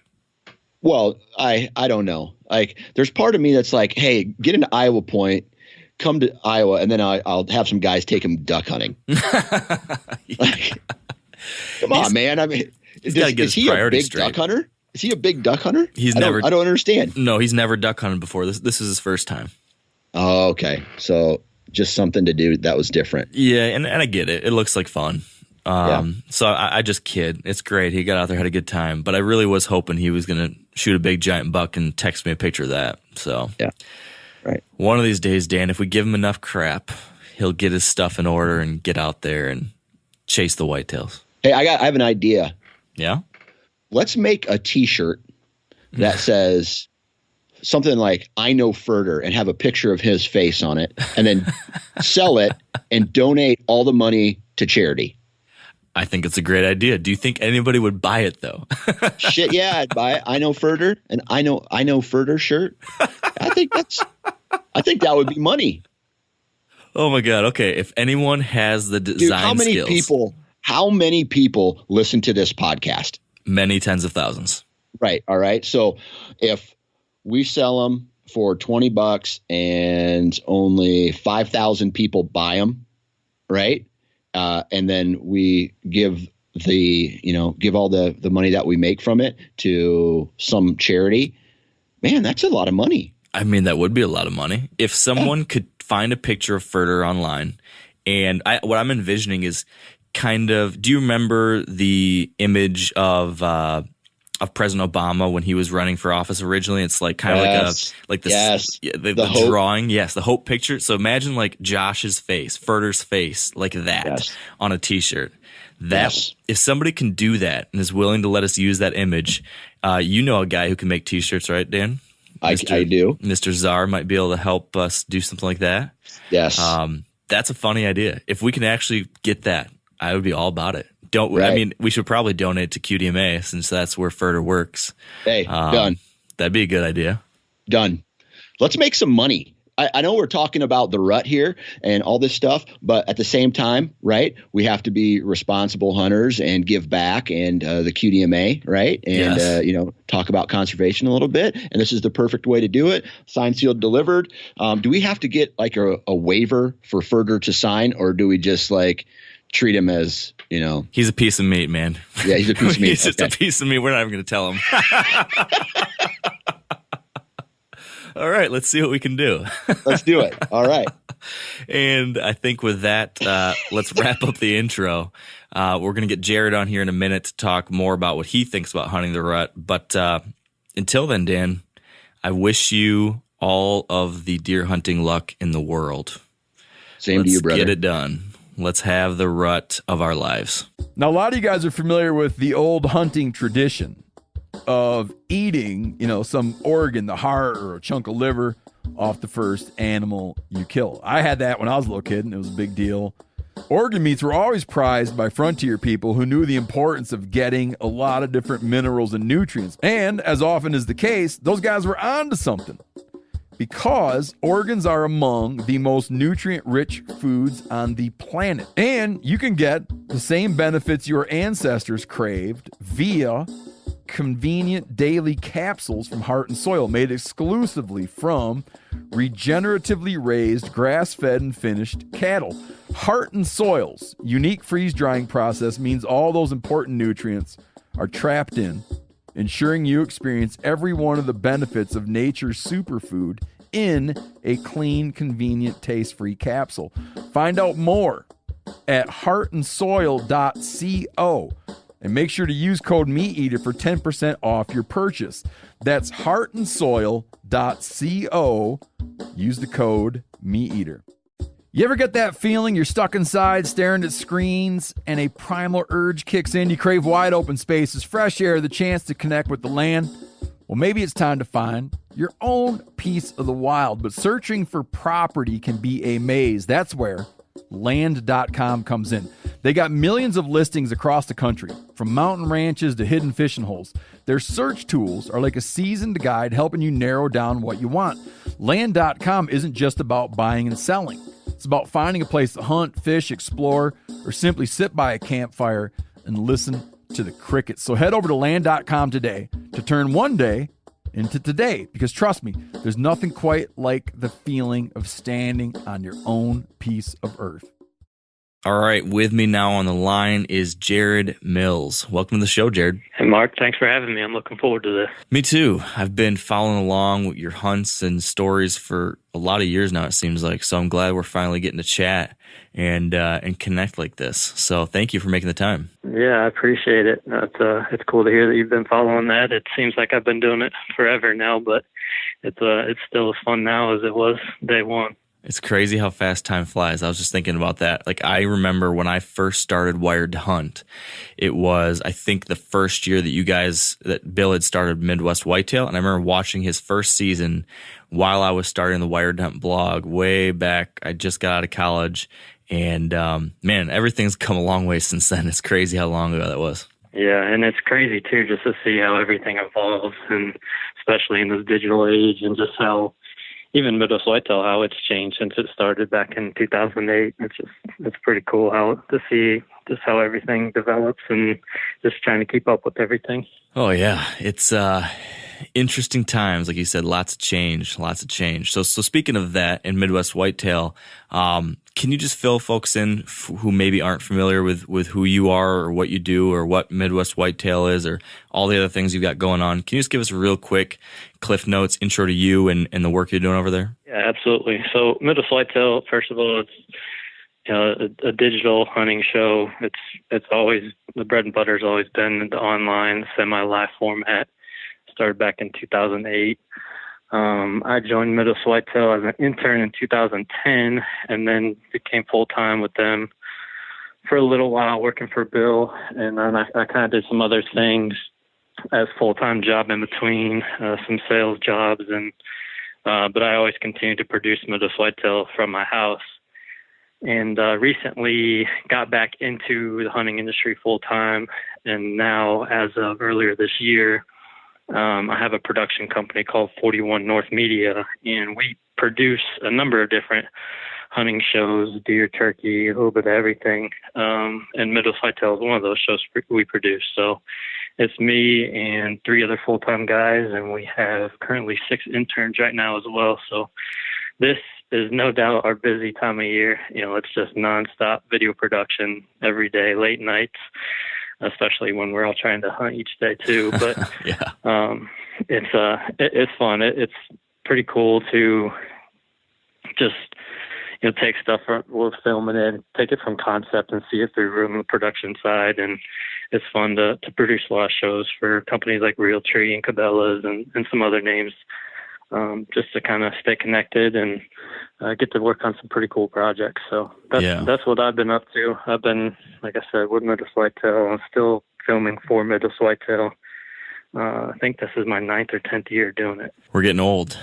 Well, I don't know. Like, there's part of me that's like, hey, get into Iowa Point, come to Iowa, and then I'll have some guys take him duck hunting. Come on, man. I mean, is he a big duck hunter? Is he a big duck hunter? I don't understand. No, he's never duck hunted before. This is his first time. Oh, okay. So just something to do that was different. Yeah, and I get it. It looks like fun. So I just kid. It's great. He got out there, had a good time. But I really was hoping he was going to shoot a big giant buck and text me a picture of that. So yeah, right. One of these days, Dan, if we give him enough crap, he'll get his stuff in order and get out there and chase the whitetails. Hey, I have an idea. Yeah. Let's make a T-shirt that says something like "I know Furter" and have a picture of his face on it, and then sell it and donate all the money to charity. I think it's a great idea. Do you think anybody would buy it though? Shit, yeah, I'd buy it. I know Furter, and I know Furter shirt. I think that would be money. Oh my God. Okay. If anyone has the design skills. How many people listen to this podcast? Many tens of thousands. Right. All right. So if we sell them for $20 and only 5,000 people buy them, right? And then we give give all the money that we make from it to some charity, man, that's a lot of money. I mean, that would be a lot of money. If someone could find a picture of Furter online, and what I'm envisioning is kind of, do you remember the image of President Obama when he was running for office originally? It's like kind of the drawing. Yes, the hope picture. So imagine like Josh's face, Furter's face, like that on a T-shirt. If somebody can do that and is willing to let us use that image, you know a guy who can make T-shirts, right, Dan? I do. Mr. Czar might be able to help us do something like that. Yes. That's a funny idea. If we can actually get that, I would be all about it. I mean, we should probably donate to QDMA since that's where Furter works. Hey, done. That'd be a good idea. Done. Let's make some money. I know we're talking about the rut here and all this stuff, but at the same time, right, we have to be responsible hunters and give back, and the QDMA, right, and talk about conservation a little bit. And this is the perfect way to do it. Signed, sealed, delivered. Do we have to get like a waiver for Furter to sign, or do we just like treat him as, He's a piece of meat, man. Yeah, he's a piece of meat. He's just a piece of meat. We're not even going to tell him. All right, let's see what we can do. Let's do it. All right. And I think with that, let's wrap up the intro. We're going to get Jared on here in a minute to talk more about what he thinks about hunting the rut. But until then, Dan, I wish you all of the deer hunting luck in the world. Same to you, brother. Let's get it done. Let's have the rut of our lives. Now, a lot of you guys are familiar with the old hunting tradition of eating, some organ, the heart or a chunk of liver off the first animal you kill. I had that when I was a little kid, and it was a big deal. Organ meats were always prized by frontier people who knew the importance of getting a lot of different minerals and nutrients. And as often is the case, those guys were onto something, because organs are among the most nutrient-rich foods on the planet. And you can get the same benefits your ancestors craved via convenient daily capsules from Heart and Soil, made exclusively from regeneratively raised, grass-fed, and finished cattle. Heart and Soil's unique freeze-drying process means all those important nutrients are trapped in, ensuring you experience every one of the benefits of nature's superfood in a clean, convenient, taste-free capsule. Find out more at heartandsoil.co. And make sure to use code MeatEater for 10% off your purchase. That's heartandsoil.co. Use the code MeatEater. You ever get that feeling you're stuck inside staring at screens and a primal urge kicks in? You crave wide open spaces, fresh air, the chance to connect with the land? Well, maybe it's time to find your own piece of the wild. But searching for property can be a maze. That's where Land.com comes in. They got millions of listings across the country, from mountain ranches to hidden fishing holes. Their search tools are like a seasoned guide helping you narrow down what you want. Land.com isn't just about buying and selling. It's about finding a place to hunt, fish, explore, or simply sit by a campfire and listen to the crickets. So head over to Land.com today to turn one day into today, because trust me, there's nothing quite like the feeling of standing on your own piece of earth. All right, with me now on the line is Jared Mills. Welcome to the show, Jared. Hey, Mark. Thanks for having me. I'm looking forward to this. Me too. I've been following along with your hunts and stories for a lot of years now, it seems like. So I'm glad we're finally getting to chat and connect like this. So thank you for making the time. Yeah, I appreciate it. It's cool to hear that you've been following that. It seems like I've been doing it forever now, but it's still as fun now as it was day one. It's crazy how fast time flies. I was just thinking about that. Like, I remember when I first started Wired to Hunt, it was, I think, the first year that Bill had started Midwest Whitetail. And I remember watching his first season while I was starting the Wired to Hunt blog way back. I just got out of college. And, man, everything's come a long way since then. It's crazy how long ago that was. Yeah, and it's crazy, too, just to see how everything evolves, and especially in this digital age, and just how even Midwest Whitetail, how it's changed since it started back in 2008. It's pretty cool to see just how everything develops and just trying to keep up with everything. Oh yeah, it's interesting times, like you said, lots of change. So speaking of that, in Midwest Whitetail, can you just fill folks in who maybe aren't familiar with who you are or what you do or what Midwest Whitetail is or all the other things you've got going on? Can you just give us a real quick Cliff Notes intro to you and the work you're doing over there? Yeah, absolutely. So Midwest Whitetail, first of all, it's a digital hunting show. It's always, the bread and butter has always been the online semi-live format. Started back in 2008. I joined Midwest Whitetail as an intern in 2010 and then became full-time with them for a little while working for Bill. And then I kind of did some other things as full-time job in between, some sales jobs. But I always continued to produce Midwest Whitetail from my house. And recently got back into the hunting industry full-time. And now, as of earlier this year, I have a production company called 41 North Media, and we produce a number of different hunting shows, deer, turkey, a little bit of everything. And Midwest Whitetail is one of those shows we produce. So it's me and 3 other full-time guys, and we have currently 6 interns right now as well. So this is no doubt our busy time of year. It's just nonstop video production every day, late nights, especially when we're all trying to hunt each day too. But yeah. It's fun. It's pretty cool to just take stuff we're filming it, take it from concept and see it through on the production side. And it's fun to produce a lot of shows for companies like Realtree and Cabela's and some other names, just to kind of stay connected and get to work on some pretty cool projects. So that's what I've been up to. I've been, like I said, with Midwest Whitetail. I'm still filming for Midwest Whitetail. I think this is my 9th or 10th year doing it. We're getting old.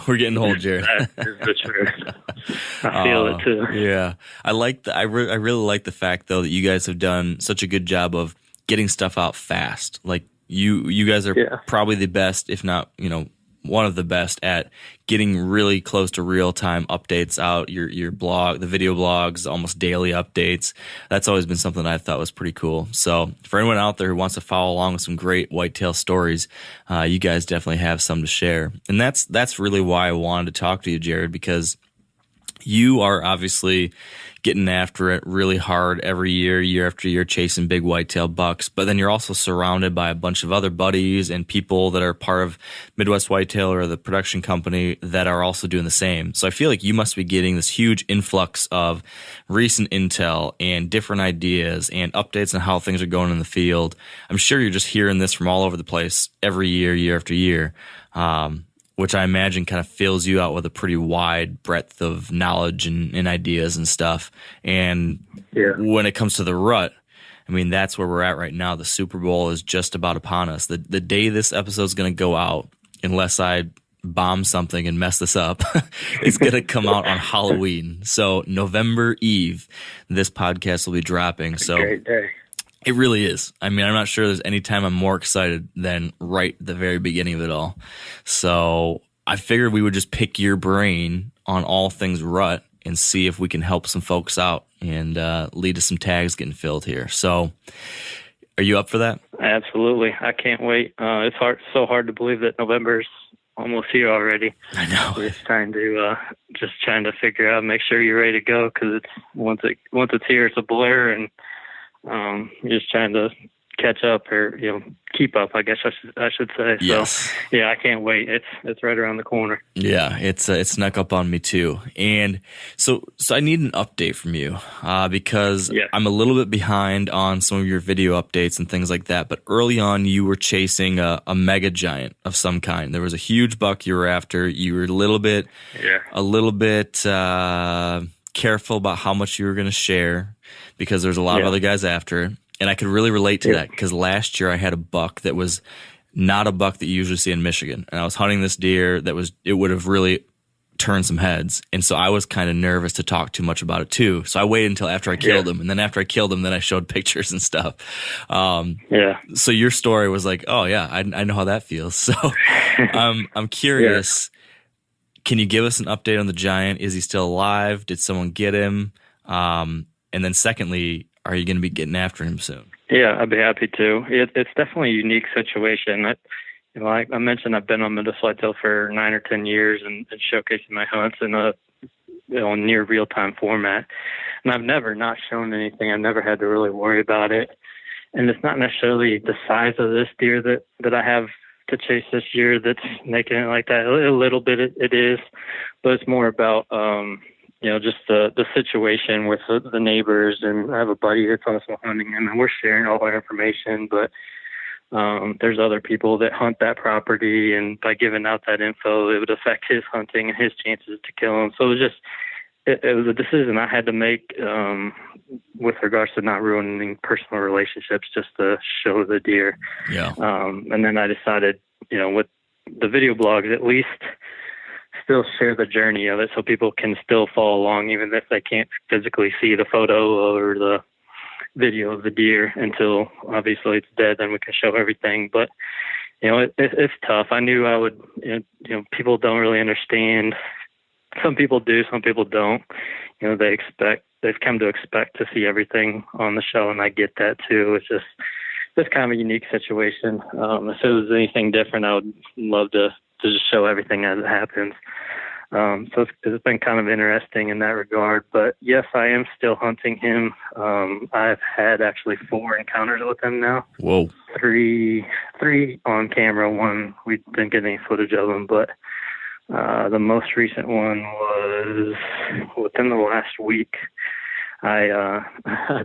We're getting old, Jared. That is the truth. I feel it too. Yeah. I really like the fact though that you guys have done such a good job of getting stuff out fast. Like you guys are probably the best, if not, one of the best at getting really close to real-time updates out, your blog, the video blogs, almost daily updates. That's always been something that I thought was pretty cool. So for anyone out there who wants to follow along with some great whitetail stories, you guys definitely have some to share. And that's really why I wanted to talk to you, Jared, because you are obviously getting after it really hard every year after year, chasing big whitetail bucks. But then you're also surrounded by a bunch of other buddies and people that are part of Midwest Whitetail or the production company that are also doing the same. So I feel like you must be getting this huge influx of recent intel and different ideas and updates on how things are going in the field. I'm sure you're just hearing this from all over the place every year after year. Which I imagine kind of fills you out with a pretty wide breadth of knowledge and ideas and stuff. And when it comes to the rut, I mean, that's where we're at right now. The Super Bowl is just about upon us. The day this episode is going to go out, unless I bomb something and mess this up, it's going to come out on Halloween. So November Eve, this podcast will be dropping. So great day. It really is. I mean, I'm not sure there's any time I'm more excited than right at the very beginning of it all. So I figured we would just pick your brain on all things rut and see if we can help some folks out and lead to some tags getting filled here. So are you up for that? Absolutely. I can't wait. It's so hard to believe that November's almost here already. I know. We're just trying to figure out, make sure you're ready to go, because once it's here, it's a blur, and you're just trying to catch up or keep up, I guess I should say. Yes. So I can't wait. It's right around the corner. Yeah, it's snuck up on me too. And so I need an update from you because I'm a little bit behind on some of your video updates and things like that. But early on, you were chasing a mega giant of some kind. There was a huge buck you were after. You were a little bit careful about how much you were going to share, because there's a lot of other guys after it. And I could really relate to that, because last year I had a buck that was not a buck that you usually see in Michigan. And I was hunting this deer it would have really turned some heads. And so I was kind of nervous to talk too much about it too. So I waited until after I killed him. And then after I killed him, then I showed pictures and stuff. So your story was like, oh yeah, I know how that feels. So I'm curious. Can you give us an update on the giant? Is he still alive? Did someone get him? And then secondly, are you going to be getting after him soon? Yeah, I'd be happy to. It's definitely a unique situation. I mentioned I've been on Midwest Whitetail for 9 or 10 years and showcasing my hunts in a near real-time format. And I've never not shown anything. I've never had to really worry about it. And it's not necessarily the size of this deer that I have to chase this year that's making it like that. A little bit it is, but it's more about, just the situation with the neighbors. And I have a buddy that's also hunting, and we're sharing all our information, but there's other people that hunt that property, and by giving out that info, it would affect his hunting and his chances to kill him. So it was a decision I had to make with regards to not ruining personal relationships, just to show the deer. Yeah. And then I decided, with the video blogs, at least still share the journey of it so people can still follow along, even if they can't physically see the photo or the video of the deer until obviously it's dead. Then we can show everything. But, it's tough. I knew I would, people don't really understand. Some people do, some people don't. They've come to expect to see everything on the show, and I get that too. It's just kind of a unique situation. If it was anything different, I would love to just show everything as it happens. So it's been kind of interesting in that regard. But yes, I am still hunting him. I've had actually 4 encounters with him now. Whoa. Three on camera. One, we didn't get any footage of him, but the most recent one was within the last week. I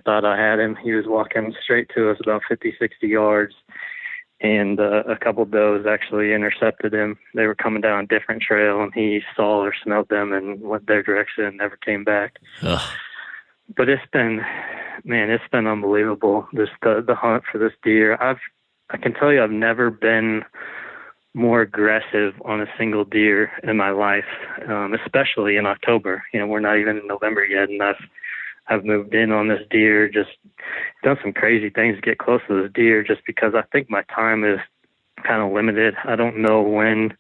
thought I had him. He was walking straight to us about 50, 60 yards, and a couple of does actually intercepted him. They were coming down a different trail, and he saw or smelled them and went their direction and never came back. Ugh. But it's been unbelievable, the hunt for this deer. I can tell you I've never been more aggressive on a single deer in my life, especially in October. We're not even in November yet, and I've moved in on this deer, just done some crazy things to get close to this deer, just because I think my time is kind of limited. I don't know when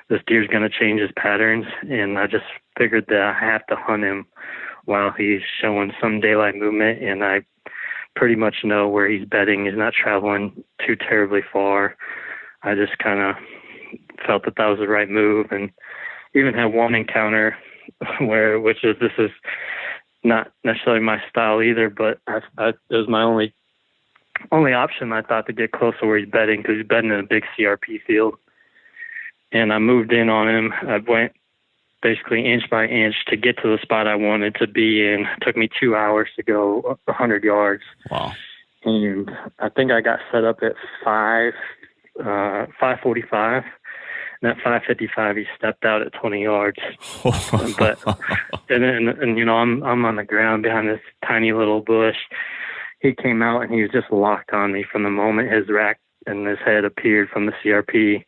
this deer's going to change his patterns, and I just figured that I have to hunt him while he's showing some daylight movement, and I pretty much know where he's bedding. He's not traveling too terribly far. I just kind of felt that was the right move, and even had one encounter this is not necessarily my style either, but it was my only option, I thought, to get close to where he's bedding, because he's bedding in a big CRP field. And I moved in on him. I went basically inch by inch to get to the spot I wanted to be in. It took me 2 hours to go 100 yards. Wow. And I think I got set up at 5:45. And at 5:55, he stepped out at 20 yards. But I'm on the ground behind this tiny little bush. He came out and he was just locked on me from the moment his rack and his head appeared from the CRP.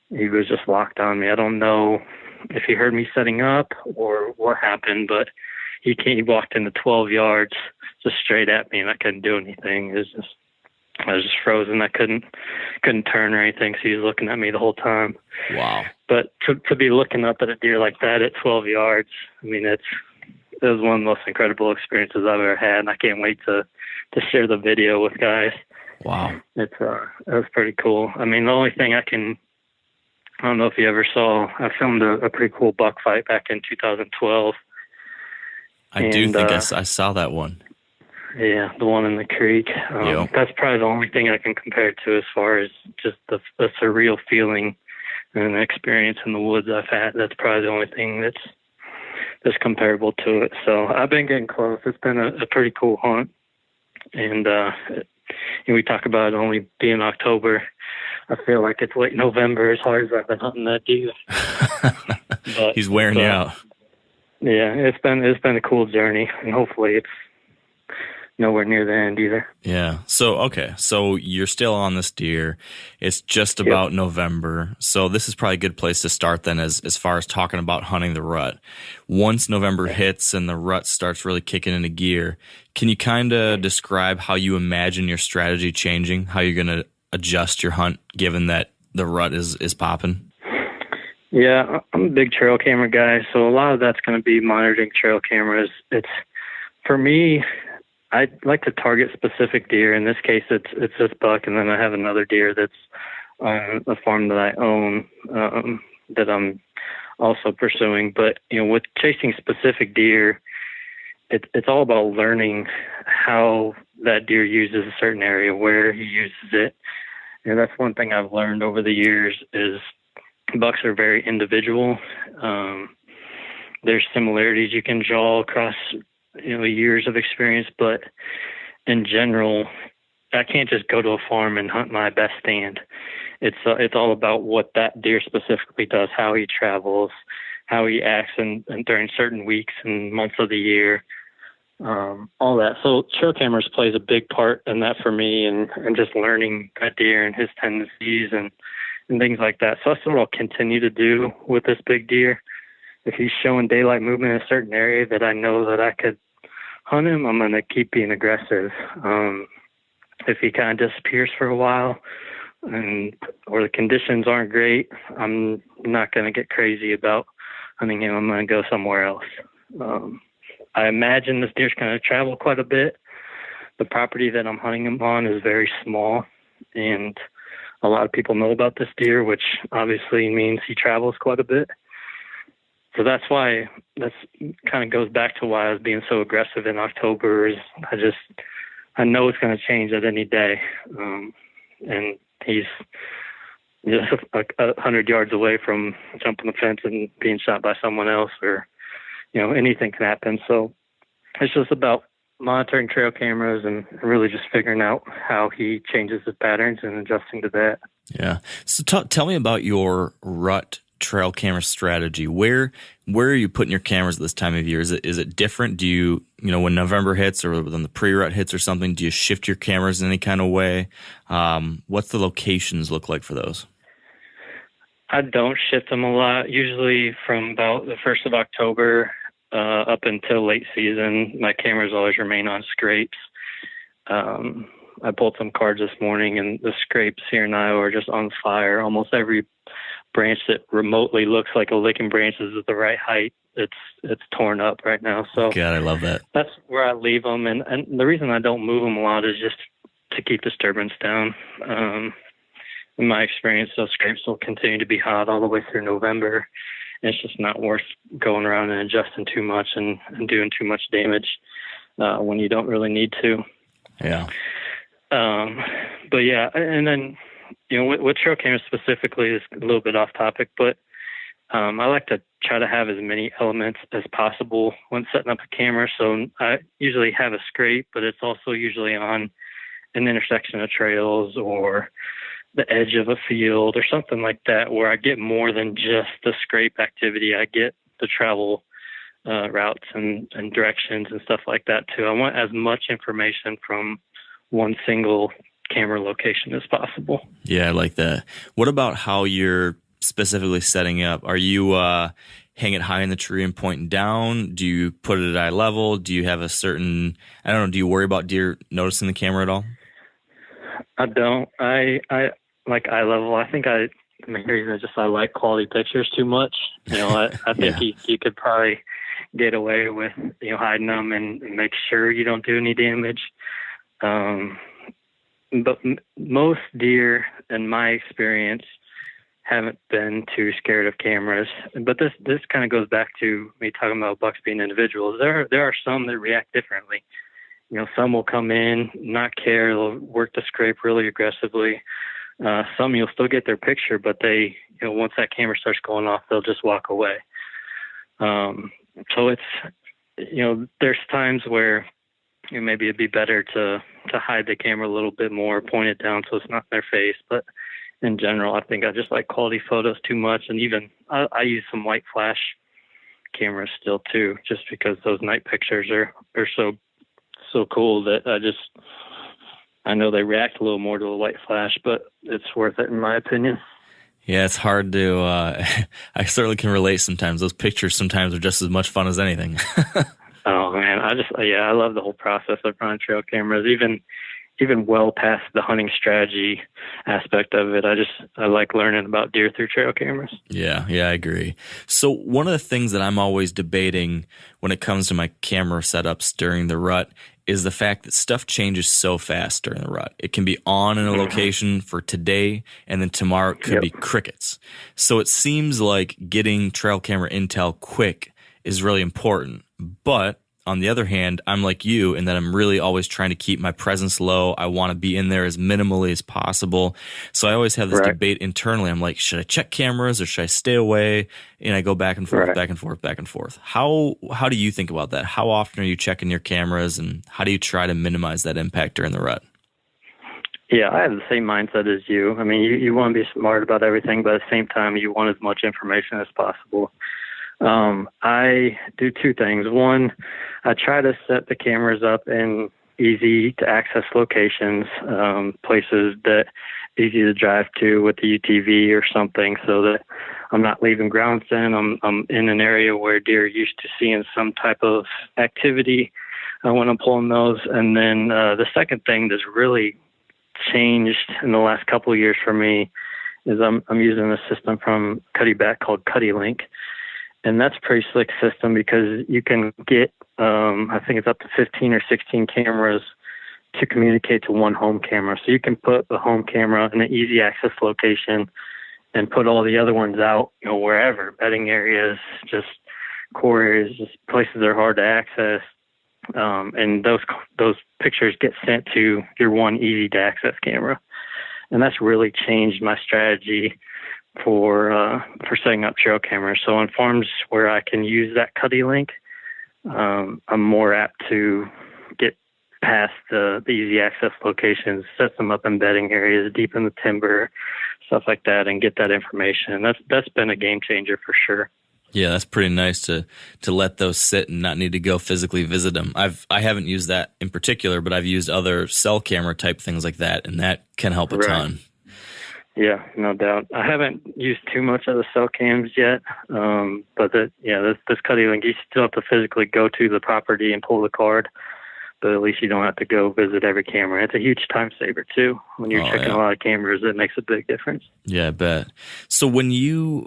He was just locked on me. I don't know if he heard me setting up or what happened, but he walked into 12 yards just straight at me, and I couldn't do anything. I was just frozen. I couldn't turn or anything, so he was looking at me the whole time. Wow. But to be looking up at a deer like that at 12 yards, it was one of the most incredible experiences I've ever had, and I can't wait to share the video with guys. Wow. It was pretty cool. The only thing I don't know if you ever saw, I filmed a pretty cool buck fight back in 2012. I do think I saw that one. Yeah, the one in the creek. That's probably the only thing I can compare it to as far as just the surreal feeling and experience in the woods I've had. That's probably the only thing that's comparable to it. So I've been getting close. It's been a pretty cool hunt. And we talk about it only being October. I feel like it's late November as hard as I've been hunting that deer. But, he's wearing you out. Yeah, it's been a cool journey, and hopefully it's nowhere near the end either. Yeah. So you're still on this deer. It's just about November. So this is probably a good place to start then as far as talking about hunting the rut. Once November hits and the rut starts really kicking into gear, can you kind of describe how you imagine your strategy changing, how you're going to adjust your hunt given that the rut is popping? Yeah, I'm a big trail camera guy, so a lot of that's going to be monitoring trail cameras. For me, I like to target specific deer. In this case, it's this buck, and then I have another deer that's on a farm that I own that I'm also pursuing. But, with chasing specific deer, it's all about learning how that deer uses a certain area, where he uses it. That's one thing I've learned over the years is bucks are very individual. There's similarities you can draw across, years of experience, but in general, I can't just go to a farm and hunt my best stand. It's all about what that deer specifically does, how he travels, how he acts and during certain weeks and months of the year, all that. So trail cameras plays a big part in that for me, and just learning that deer and his tendencies and things like that. So that's what I'll continue to do with this big deer. If he's showing daylight movement in a certain area that I know that I could hunt him, I'm going to keep being aggressive. If he kind of disappears for a while or the conditions aren't great, I'm not going to get crazy about hunting him. I'm going to go somewhere else. I imagine this deer's going to travel quite a bit. The property that I'm hunting him on is very small, and a lot of people know about this deer, which obviously means he travels quite a bit. So that's kind of goes back to why I was being so aggressive in October. Is I know it's going to change at any day. And he's just 100 yards away from jumping the fence and being shot by someone else, or, anything can happen. So it's just about monitoring trail cameras and really just figuring out how he changes his patterns and adjusting to that. Yeah. So tell me about your rut trail camera strategy. Where are you putting your cameras at this time of year? Is it different? Do you, when November hits or when the pre-rut hits or something, do you shift your cameras in any kind of way? What's the locations look like for those? I don't shift them a lot. Usually from about the 1st of October up until late season, my cameras always remain on scrapes. I pulled some cards this morning, and the scrapes here in Iowa are just on fire. Almost every branch that remotely looks like a licking branch is at the right height. It's torn up right now. So God, I love that. That's where I leave them. And the reason I don't move them a lot is just to keep disturbance down. In my experience, those scrapes will continue to be hot all the way through November. And it's just not worth going around and adjusting too much and doing too much damage when you don't really need to. Yeah. But yeah, and then, with trail cameras specifically is a little bit off topic, but I like to try to have as many elements as possible when setting up a camera. So I usually have a scrape, but it's also usually on an intersection of trails or the edge of a field or something like that, where I get more than just the scrape activity. I get the travel routes and directions and stuff like that too. I want as much information from one single camera location as possible. Yeah, I like that. What about how you're specifically setting up? Are you hang it high in the tree and pointing down? Do you put it at eye level? Do you have a certain, do you worry about deer noticing the camera at all? I don't. I like eye level. I think the main reason is just I like quality pictures too much. I think Yeah. you could probably get away with, hiding them and make sure you don't do any damage. But most deer, in my experience, haven't been too scared of cameras. But this kind of goes back to me talking about bucks being individuals. There are some that react differently. Some will come in, not care, they'll work the scrape really aggressively. Some you'll still get their picture, but they, once that camera starts going off, they'll just walk away. So it's, there's times where maybe it'd be better to hide the camera a little bit more, point it down so it's not in their face. But in general, I think I just like quality photos too much. And even I use some white flash cameras still too, just because those night pictures are so cool that I know they react a little more to a white flash, but it's worth it in my opinion. Yeah, it's hard to, I certainly can relate sometimes. Those pictures sometimes are just as much fun as anything. Oh man, I love the whole process of running trail cameras, even well past the hunting strategy aspect of it. I like learning about deer through trail cameras. Yeah, I agree. So one of the things that I'm always debating when it comes to my camera setups during the rut is the fact that stuff changes so fast during the rut. It can be on in a location for today, and then tomorrow it could be crickets. So it seems like getting trail camera intel quick is really important. But on the other hand, I'm like you in that I'm really always trying to keep my presence low. I want to be in there as minimally as possible. So I always have this debate internally. I'm like, should I check cameras or should I stay away? And I go back and forth, back and forth, back and forth. How do you think about that? How often are you checking your cameras, and how do you try to minimize that impact during the rut? Yeah, I have the same mindset as you. I mean, you want to be smart about everything, but at the same time, you want as much information as possible. I do two things. One, I try to set the cameras up in easy to access locations, places that easy to drive to with the UTV or something, so that I'm not leaving ground scent. I'm in an area where deer are used to seeing some type of activity when I'm pulling those. And then the second thing that's really changed in the last couple of years for me is I'm using a system from Cuddy Back called Cuddy Link. And that's a pretty slick system because you can get, I think it's up to 15 or 16 cameras to communicate to one home camera. So you can put the home camera in an easy access location and put all the other ones out, wherever, bedding areas, just core areas, just places that are hard to access. And those pictures get sent to your one easy to access camera. And that's really changed my strategy for setting up trail cameras. So on farms where I can use that Cuddy Link, I'm more apt to get past the easy access locations, set them up in bedding areas, deep in the timber, stuff like that, and get that information. That's been a game changer for sure. Yeah, that's pretty nice to let those sit and not need to go physically visit them. I haven't used that in particular, but I've used other cell camera type things like that, and that can help a ton. Yeah, no doubt. I haven't used too much of the cell cams yet, but this Cuddy Link, you still have to physically go to the property and pull the card, but at least you don't have to go visit every camera. It's a huge time saver too. When you're checking a lot of cameras, it makes a big difference. Yeah, I bet. So when you're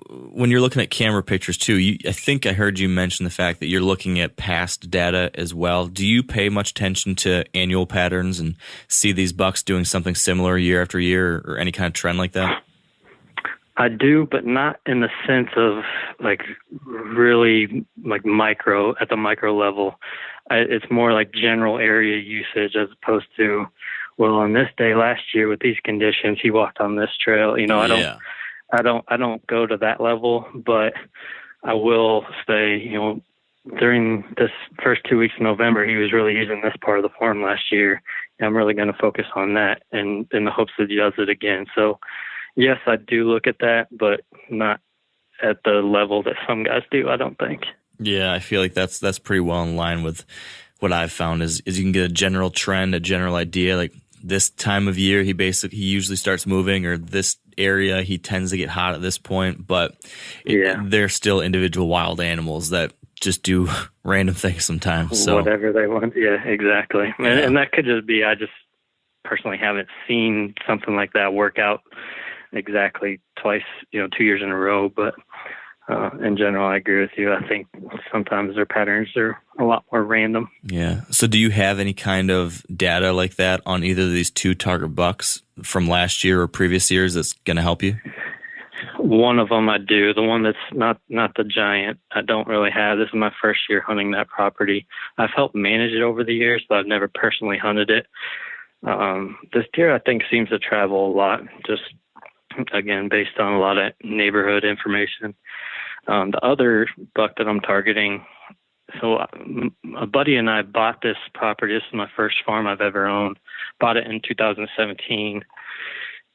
looking at camera pictures too, I think I heard you mention the fact that you're looking at past data as well. Do you pay much attention to annual patterns and see these bucks doing something similar year after year, or any kind of trend like that? I do, but not in the sense of like really like at the micro level. It's more like general area usage as opposed to, well, on this day last year with these conditions, he walked on this trail. I don't go to that level, but I will say, during this first 2 weeks of November, he was really using this part of the farm last year. And I'm really going to focus on that and in the hopes that he does it again. So yes, I do look at that, but not at the level that some guys do, I don't think. Yeah, I feel like that's pretty well in line with what I've found is you can get a general trend, a general idea. Like this time of year, he usually starts moving, or this area, he tends to get hot at this point. But they're still individual wild animals that just do random things sometimes. So whatever they want. Yeah, exactly. Yeah. And that could just be, I just personally haven't seen something like that work out exactly twice, 2 years in a row. But in general, I agree with you. I think sometimes their patterns are a lot more random. Yeah. So do you have any kind of data like that on either of these two target bucks from last year or previous years that's going to help you? One of them I do. The one that's not the giant, I don't really have. This is my first year hunting that property. I've helped manage it over the years, but I've never personally hunted it. This deer, I think, seems to travel a lot, just, again, based on a lot of neighborhood information. The other buck that I'm targeting, so a buddy and I bought this property. This is my first farm I've ever owned. Bought it in 2017.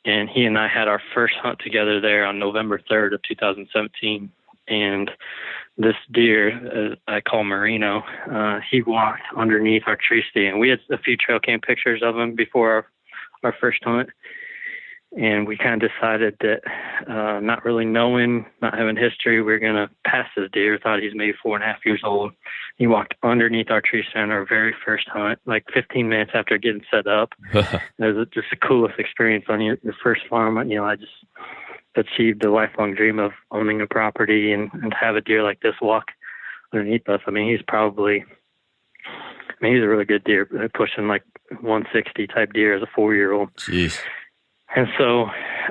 And he and I had our first hunt together there on November 3rd of 2017. And this deer, I call Merino, he walked underneath our tree stand. We had a few trail cam pictures of him before our first hunt. And we kind of decided that not really knowing, not having history, we were going to pass this deer. Thought he's maybe 4.5 years old. He walked underneath our tree stand our very first hunt, like 15 minutes after getting set up. It was just the coolest experience on your first farm. I just achieved the lifelong dream of owning a property and have a deer like this walk underneath us. I mean, he's a really good deer, pushing like 160 type deer as a 4-year-old. Jeez. And so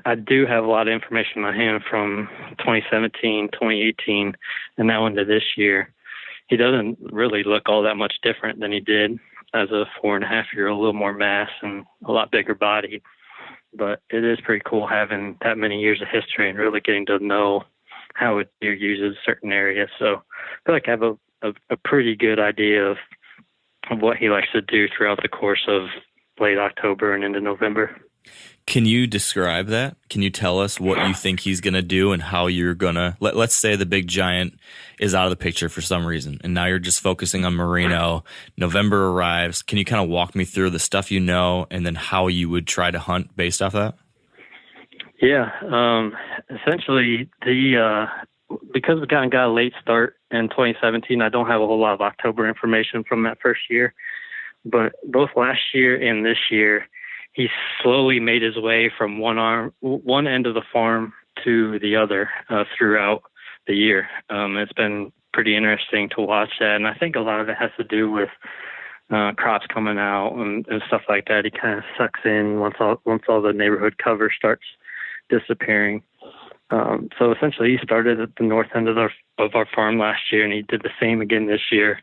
I do have a lot of information in my hand from 2017, 2018, and now into this year. He doesn't really look all that much different than he did as a 4.5-year-old, a little more mass and a lot bigger body. But it is pretty cool having that many years of history and really getting to know how a deer uses certain areas. So I feel like I have a pretty good idea of what he likes to do throughout the course of late October and into November. Can you describe that? Can you tell us what you think he's going to do and how you're going to, let's say the big giant is out of the picture for some reason, and now you're just focusing on Merino. November arrives. Can you kind of walk me through the stuff you know and then how you would try to hunt based off that? Yeah. Essentially, because we kind of got a late start in 2017, I don't have a whole lot of October information from that first year. But both last year and this year, he slowly made his way from one end of the farm to the other throughout the year. It's been pretty interesting to watch that, and I think a lot of it has to do with crops coming out and stuff like that. He kind of sucks in once all the neighborhood cover starts disappearing. So essentially, he started at the north end of our farm last year, and he did the same again this year.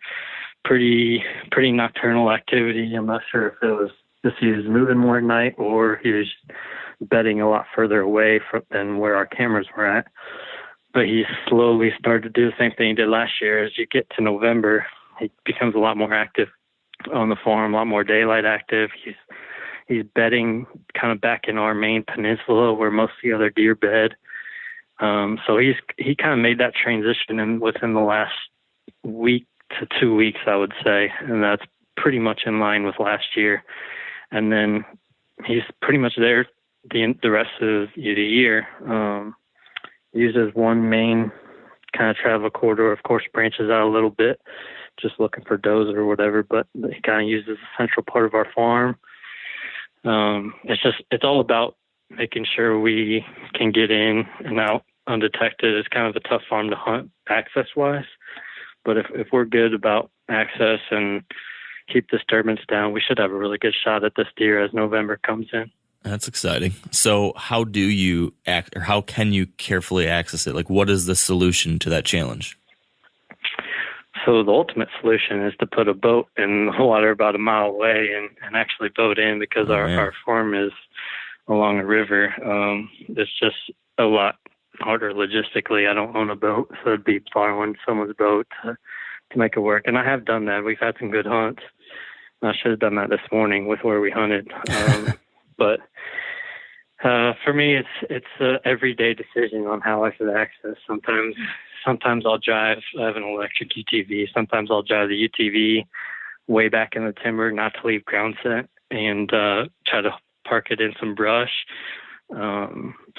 Pretty nocturnal activity. I'm not sure if it was just he was moving more at night or he was bedding a lot further away than where our cameras were at. But he slowly started to do the same thing he did last year. As you get to November, he becomes a lot more active on the farm, a lot more daylight active. He's bedding kind of back in our main peninsula where most of the other deer bed. So he kind of made that transition within the last week to 2 weeks, I would say, and that's pretty much in line with last year. And then he's pretty much there the rest of the year. Uses one main kind of travel corridor, of course, branches out a little bit, just looking for does or whatever, but he kind of uses the central part of our farm. It's all about making sure we can get in and out undetected. It's kind of a tough farm to hunt access-wise, but if we're good about access and keep disturbance down, we should have a really good shot at this deer as November comes in. That's exciting. So how do you act, or how can you carefully access it? Like, what is the solution to that challenge? So the ultimate solution is to put a boat in the water about a mile away and actually boat in, because our farm is along a river. It's just a lot harder logistically. I don't own a boat, so it'd be borrowing someone's boat to make it work. And I have done that. We've had some good hunts. I should have done that this morning with where we hunted. But for me, it's an everyday decision on how I should access. Sometimes I'll drive. I have an electric UTV. Sometimes I'll drive the UTV way back in the timber, not to leave ground scent, and try to park it in some brush.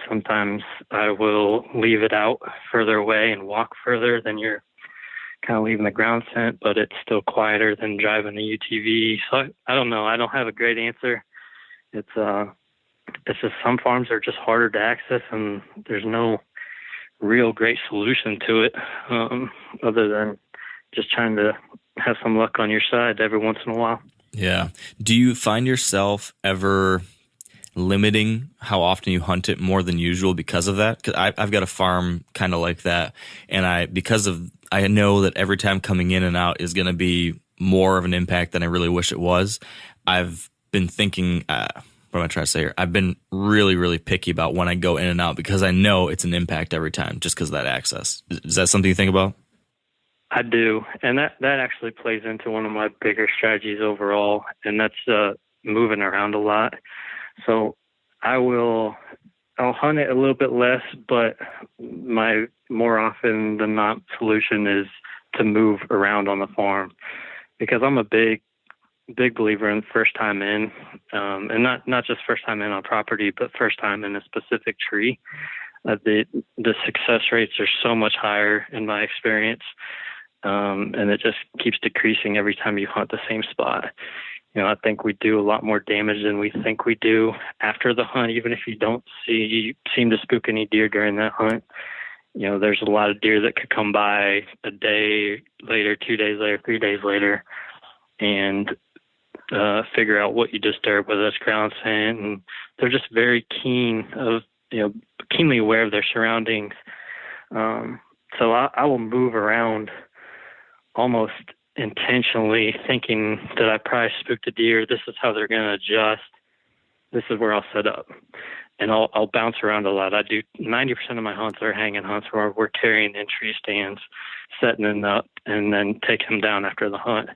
Sometimes I will leave it out further away and walk further than you're kind of leaving the ground scent, but it's still quieter than driving a UTV. So I don't know. I don't have a great answer. It's just some farms are just harder to access, and there's no real great solution to it other than just trying to have some luck on your side every once in a while. Yeah. Do you find yourself ever limiting how often you hunt it more than usual because of that? Because I've got a farm kind of like that, and I know that every time coming in and out is going to be more of an impact than I really wish it was. I've been thinking, what am I trying to say here? I've been really, really picky about when I go in and out because I know it's an impact every time just because of that access. Is that something you think about? I do. And that actually plays into one of my bigger strategies overall, and that's moving around a lot. So I'll hunt it a little bit less, but my more often than not solution is to move around on the farm, because I'm a big believer in first time in, and not just first time in on property, but first time in a specific tree. The success rates are so much higher in my experience, and it just keeps decreasing every time you hunt the same spot. I think we do a lot more damage than we think we do after the hunt, even if you don't seem to spook any deer during that hunt. There's a lot of deer that could come by a day later, 2 days later, 3 days later, and figure out what you disturb, whether that's ground scent. And they're just very keenly aware of their surroundings. So I will move around almost intentionally, thinking that I probably spooked a deer. This is how they're going to adjust. This is where I'll set up. And I'll bounce around a lot. I do 90% of my hunts are hanging hunts where we're carrying in tree stands, setting them up, and then taking them down after the hunt.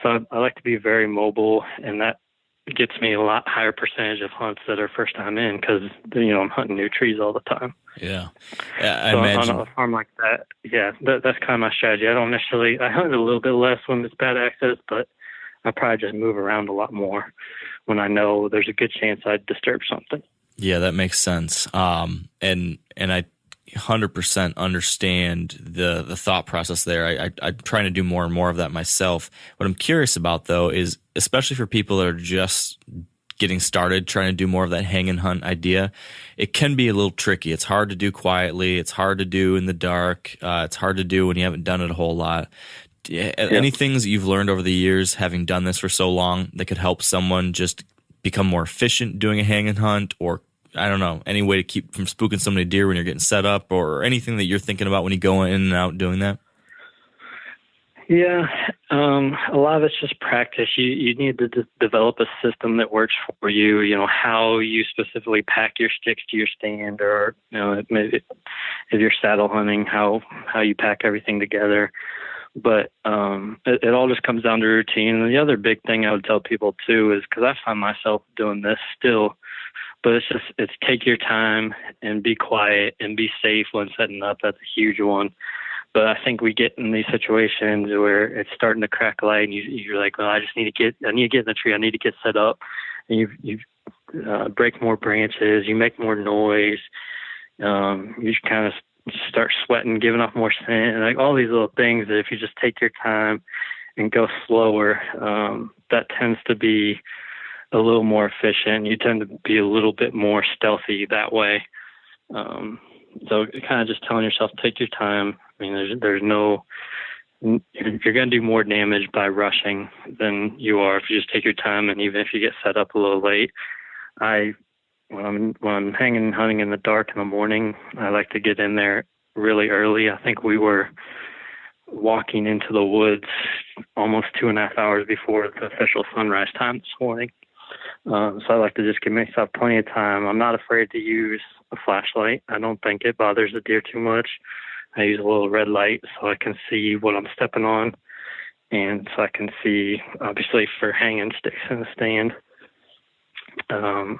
So I like to be very mobile, and that gets me a lot higher percentage of hunts that are first time in, because I'm hunting new trees all the time. Yeah, I so imagine on a farm like that, that's kind of my strategy. I hunt a little bit less when it's bad access, but I probably just move around a lot more when I know there's a good chance I'd disturb something. Yeah, that makes sense. And I 100% understand the thought process there. I'm trying to do more and more of that myself. What I'm curious about, though, is especially for people that are just getting started, trying to do more of that hang and hunt idea, it can be a little tricky. It's hard to do quietly. It's hard to do in the dark. It's hard to do when you haven't done it a whole lot. Any things that you've learned over the years, having done this for so long, that could help someone just become more efficient doing a hang and hunt, or I don't know, any way to keep from spooking so many deer when you're getting set up, or anything that you're thinking about when you go in and out doing that? Yeah, a lot of it's just practice. You need to develop a system that works for you. How you specifically pack your sticks to your stand, or maybe if you're saddle hunting, how you pack everything together. But it all just comes down to routine. And the other big thing I would tell people too is, because I find myself doing this still, but it's take your time and be quiet and be safe when setting up. That's a huge one. But I think we get in these situations where it's starting to crack light, and you're like, well, I need to get in the tree. I need to get set up. And you break more branches. You make more noise. You kind of start sweating, giving off more scent, and like all these little things that if you just take your time and go slower, that tends to be a little more efficient. You tend to be a little bit more stealthy that way. So kind of just telling yourself, take your time. I mean, there's no, you're going to do more damage by rushing than you are if you just take your time. And even if you get set up a little late, when I'm hanging and hunting in the dark in the morning, I like to get in there really early. I think we were walking into the woods almost 2.5 hours before the official sunrise time this morning. So I like to just give myself plenty of time. I'm not afraid to use a flashlight. I don't think it bothers the deer too much. I use a little red light so I can see what I'm stepping on, and so I can see, obviously, for hanging sticks in the stand. I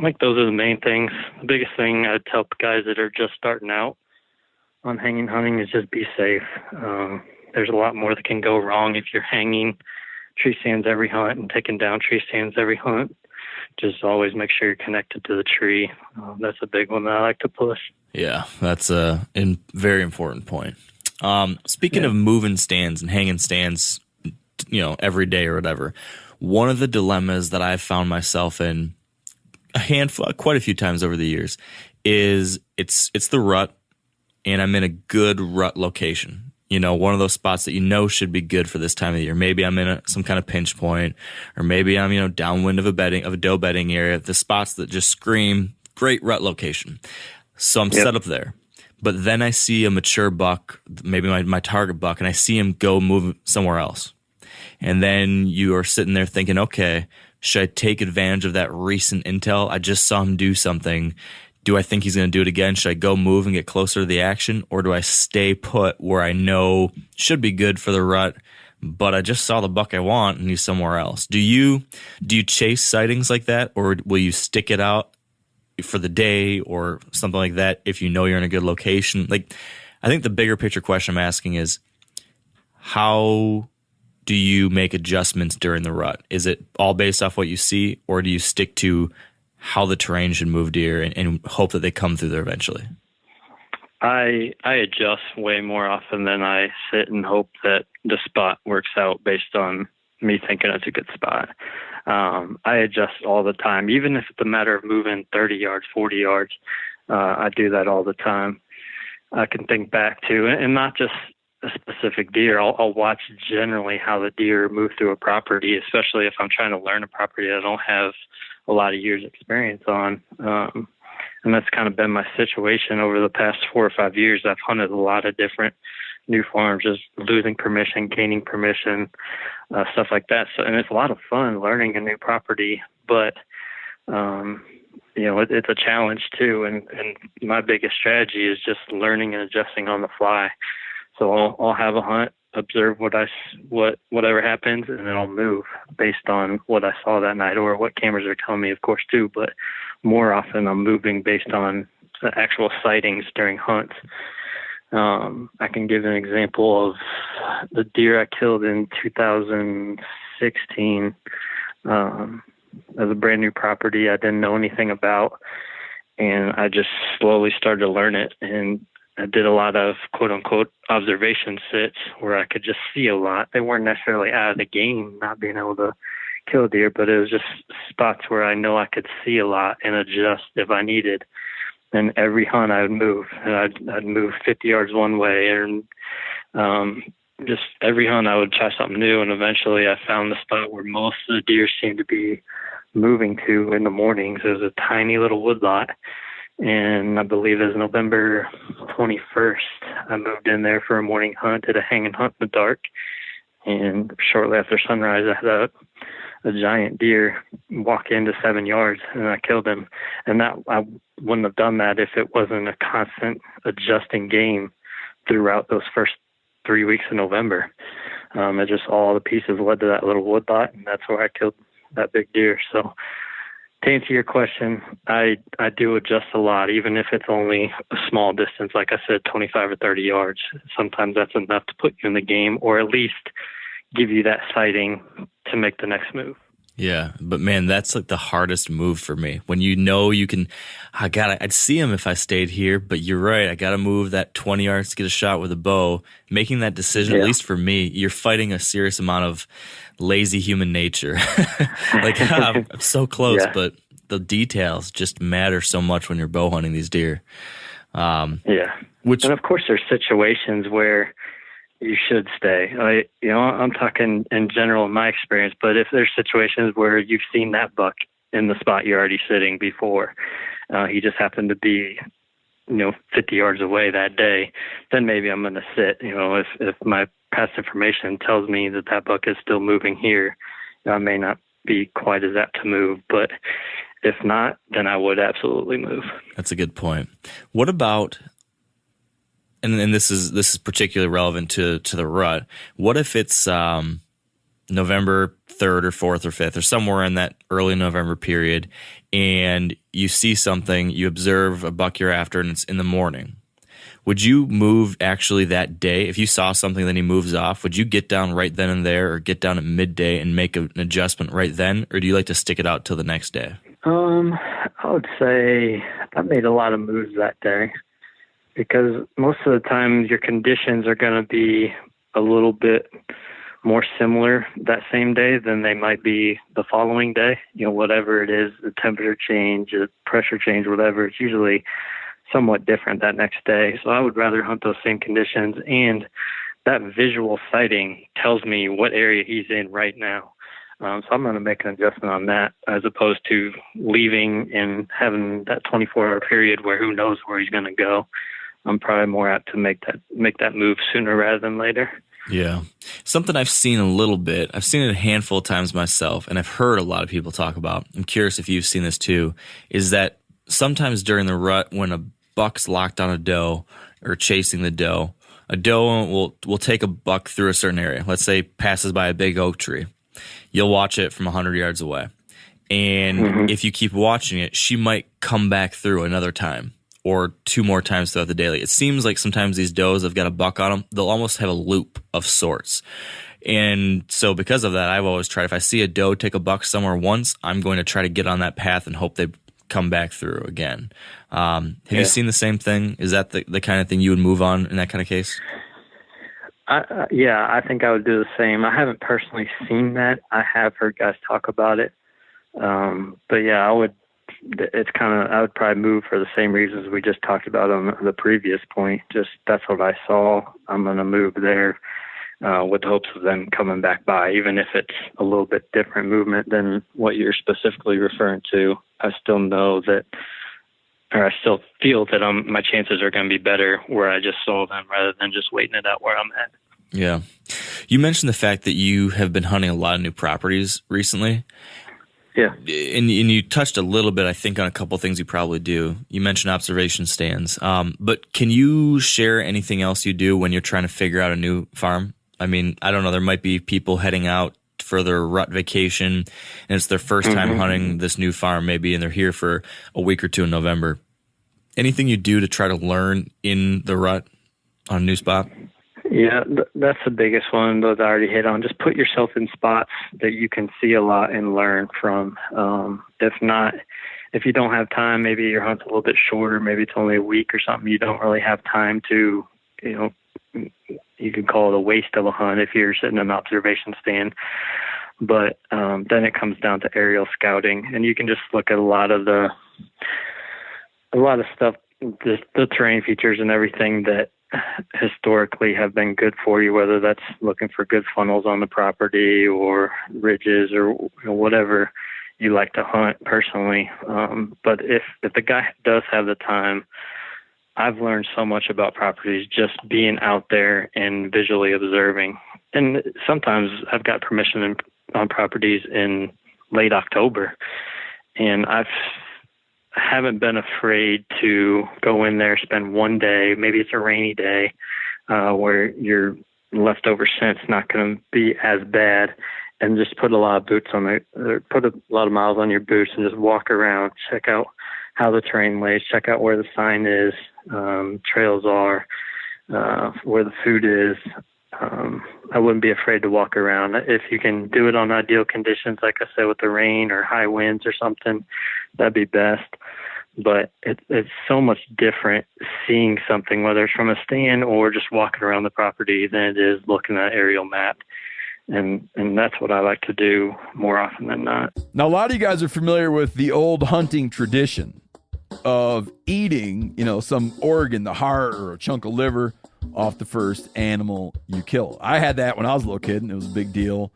think those are the main things. The biggest thing I'd tell guys that are just starting out on hanging hunting is just be safe. There's a lot more that can go wrong if you're hanging tree stands every hunt and taking down tree stands every hunt. Just always make sure you're connected to the tree. That's a big one that I like to push. Yeah, that's a very important point. Speaking of moving stands and hanging stands, every day or whatever, one of the dilemmas that I've found myself in quite a few times over the years is it's the rut, and I'm in a good rut location. One of those spots that should be good for this time of the year. Maybe I'm in some kind of pinch point, or maybe I'm downwind of a doe bedding area. The spots that just scream great rut location. So I'm set up there. But then I see a mature buck, maybe my target buck, and I see him go move somewhere else. And then you are sitting there thinking, okay, should I take advantage of that recent intel? I just saw him do something. Do I think he's going to do it again? Should I go move and get closer to the action? Or do I stay put where I know should be good for the rut, but I just saw the buck I want and he's somewhere else? Do you chase sightings like that, or will you stick it out for the day or something like that if you know you're in a good location? Like, I think the bigger picture question I'm asking is, how do you make adjustments during the rut? Is it all based off what you see, or do you stick to how the terrain should move deer and hope that they come through there eventually? I adjust way more often than I sit and hope that the spot works out based on me thinking it's a good spot. I adjust all the time, even if it's a matter of moving 30 yards, 40 yards. I do that all the time. I can think back to, and not just a specific deer. I'll watch generally how the deer move through a property, especially if I'm trying to learn a property I don't have a lot of years experience on. And that's kind of been my situation over the past 4 or 5 years. I've hunted a lot of different new farms, just losing permission, gaining permission, stuff like that. So, and it's a lot of fun learning a new property, but, it's a challenge too. And my biggest strategy is just learning and adjusting on the fly. So I'll have a hunt, observe whatever happens, and then I'll move based on what I saw that night or what cameras are telling me, of course, too. But more often I'm moving based on the actual sightings during hunts. I can give an example of the deer I killed in 2016 as a brand new property I didn't know anything about, and I just slowly started to learn it. And I did a lot of quote unquote observation sits where I could just see a lot. They weren't necessarily out of the game, not being able to kill a deer, but it was just spots where I know I could see a lot and adjust if I needed. And every hunt I would move, and I'd move 50 yards one way, and just every hunt I would try something new. And eventually I found the spot where most of the deer seemed to be moving to in the mornings. It was a tiny little woodlot. And I believe it was November 21st. I moved in there for a morning hunt, did a hang and hunt in the dark. And shortly after sunrise, I had a giant deer walk into 7 yards, and I killed him. And that I wouldn't have done that if it wasn't a constant adjusting game throughout those first 3 weeks of November. It just all the pieces led to that little woodlot, and that's where I killed that big deer. So to answer your question, I do adjust a lot, even if it's only a small distance, like I said, 25 or 30 yards. Sometimes that's enough to put you in the game, or at least give you that sighting to make the next move. Yeah, but man, that's like the hardest move for me. When you know you can, I'd see him if I stayed here, but you're right. I got to move that 20 yards to get a shot with a bow. Making that decision, at least for me, you're fighting a serious amount of lazy human nature. Like, I'm so close, but the details just matter so much when you're bow hunting these deer. And of course, there's situations where you should stay. I'm talking in general in my experience, but if there's situations where you've seen that buck in the spot you're already sitting before, he just happened to be, 50 yards away that day, then maybe I'm going to sit. If my past information tells me that buck is still moving here, I may not be quite as apt to move, but if not, then I would absolutely move. That's a good point. What about, and this is particularly relevant to the rut, what if it's November 3rd or 4th or 5th or somewhere in that early November period, and you see something, you observe a buck you're after, and it's in the morning? Would you move actually that day? If you saw something, then he moves off, would you get down right then and there, or get down at midday and make an adjustment right then? Or do you like to stick it out till the next day? I would say I made a lot of moves that day, because most of the time your conditions are going to be a little bit more similar that same day than they might be the following day. Whatever it is, the temperature change, the pressure change, whatever, it's usually somewhat different that next day. So I would rather hunt those same conditions, and that visual sighting tells me what area he's in right now. So I'm going to make an adjustment on that, as opposed to leaving and having that 24-hour period where who knows where he's going to go. I'm probably more apt to make that move sooner rather than later. Yeah. Something I've seen a little bit, I've seen it a handful of times myself, and I've heard a lot of people talk about, I'm curious if you've seen this too, is that sometimes during the rut, when a buck's locked on a doe or chasing the doe, a doe will take a buck through a certain area. Let's say passes by a big oak tree. You'll watch it from 100 yards away. And if you keep watching it, she might come back through another time or two more times throughout the day. It seems like sometimes these does have got a buck on them. They'll almost have a loop of sorts. And so because of that, I've always tried, if I see a doe take a buck somewhere once, I'm going to try to get on that path and hope they come back through again. Have you seen the same thing? Is that the kind of thing you would move on in that kind of case? I think I would do the same. I haven't personally seen that. I have heard guys talk about it. But yeah, I would it's kind of, I would probably move for the same reasons we just talked about on the previous point. Just that's what I saw. I'm going to move there with the hopes of them coming back by, even if it's a little bit different movement than what you're specifically referring to. I still know that, or I still feel that my chances are going to be better where I just saw them rather than just waiting it out where I'm at. Yeah. You mentioned the fact that you have been hunting a lot of new properties recently. Yeah. And you touched a little bit, I think, on a couple of things you probably do. You mentioned observation stands. But can you share anything else you do when you're trying to figure out a new farm? I mean, I don't know. There might be people heading out for their rut vacation, and it's their first time hunting this new farm maybe, and they're here for a week or two in November. Anything you do to try to learn in the rut on a new spot? Yeah, that's the biggest one that I already hit on. Just put yourself in spots that you can see a lot and learn from. If not, if you don't have time, maybe your hunt's a little bit shorter, maybe it's only a week or something, you don't really have time to, you could call it a waste of a hunt if you're sitting in an observation stand. But then it comes down to aerial scouting, and you can just look at a lot of stuff, the terrain features and everything that historically have been good for you, whether that's looking for good funnels on the property or ridges or whatever you like to hunt personally. But if the guy does have the time, I've learned so much about properties just being out there and visually observing. And sometimes I've got permission on properties in late October, and haven't been afraid to go in there, spend one day, maybe it's a rainy day, where your leftover scent's not going to be as bad, and just put a lot of put a lot of miles on your boots and just walk around, check out how the terrain lays, check out where the sign is, trails are, where the food is. I wouldn't be afraid to walk around. If you can do it on ideal conditions, like I said, with the rain or high winds or something, that'd be best. But it's so much different seeing something, whether it's from a stand or just walking around the property, than it is looking at an aerial map. And that's what I like to do more often than not. Now, a lot of you guys are familiar with the old hunting tradition of eating, some organ, the heart or a chunk of liver, off the first animal you kill. I had that when I was a little kid, and it was a big deal.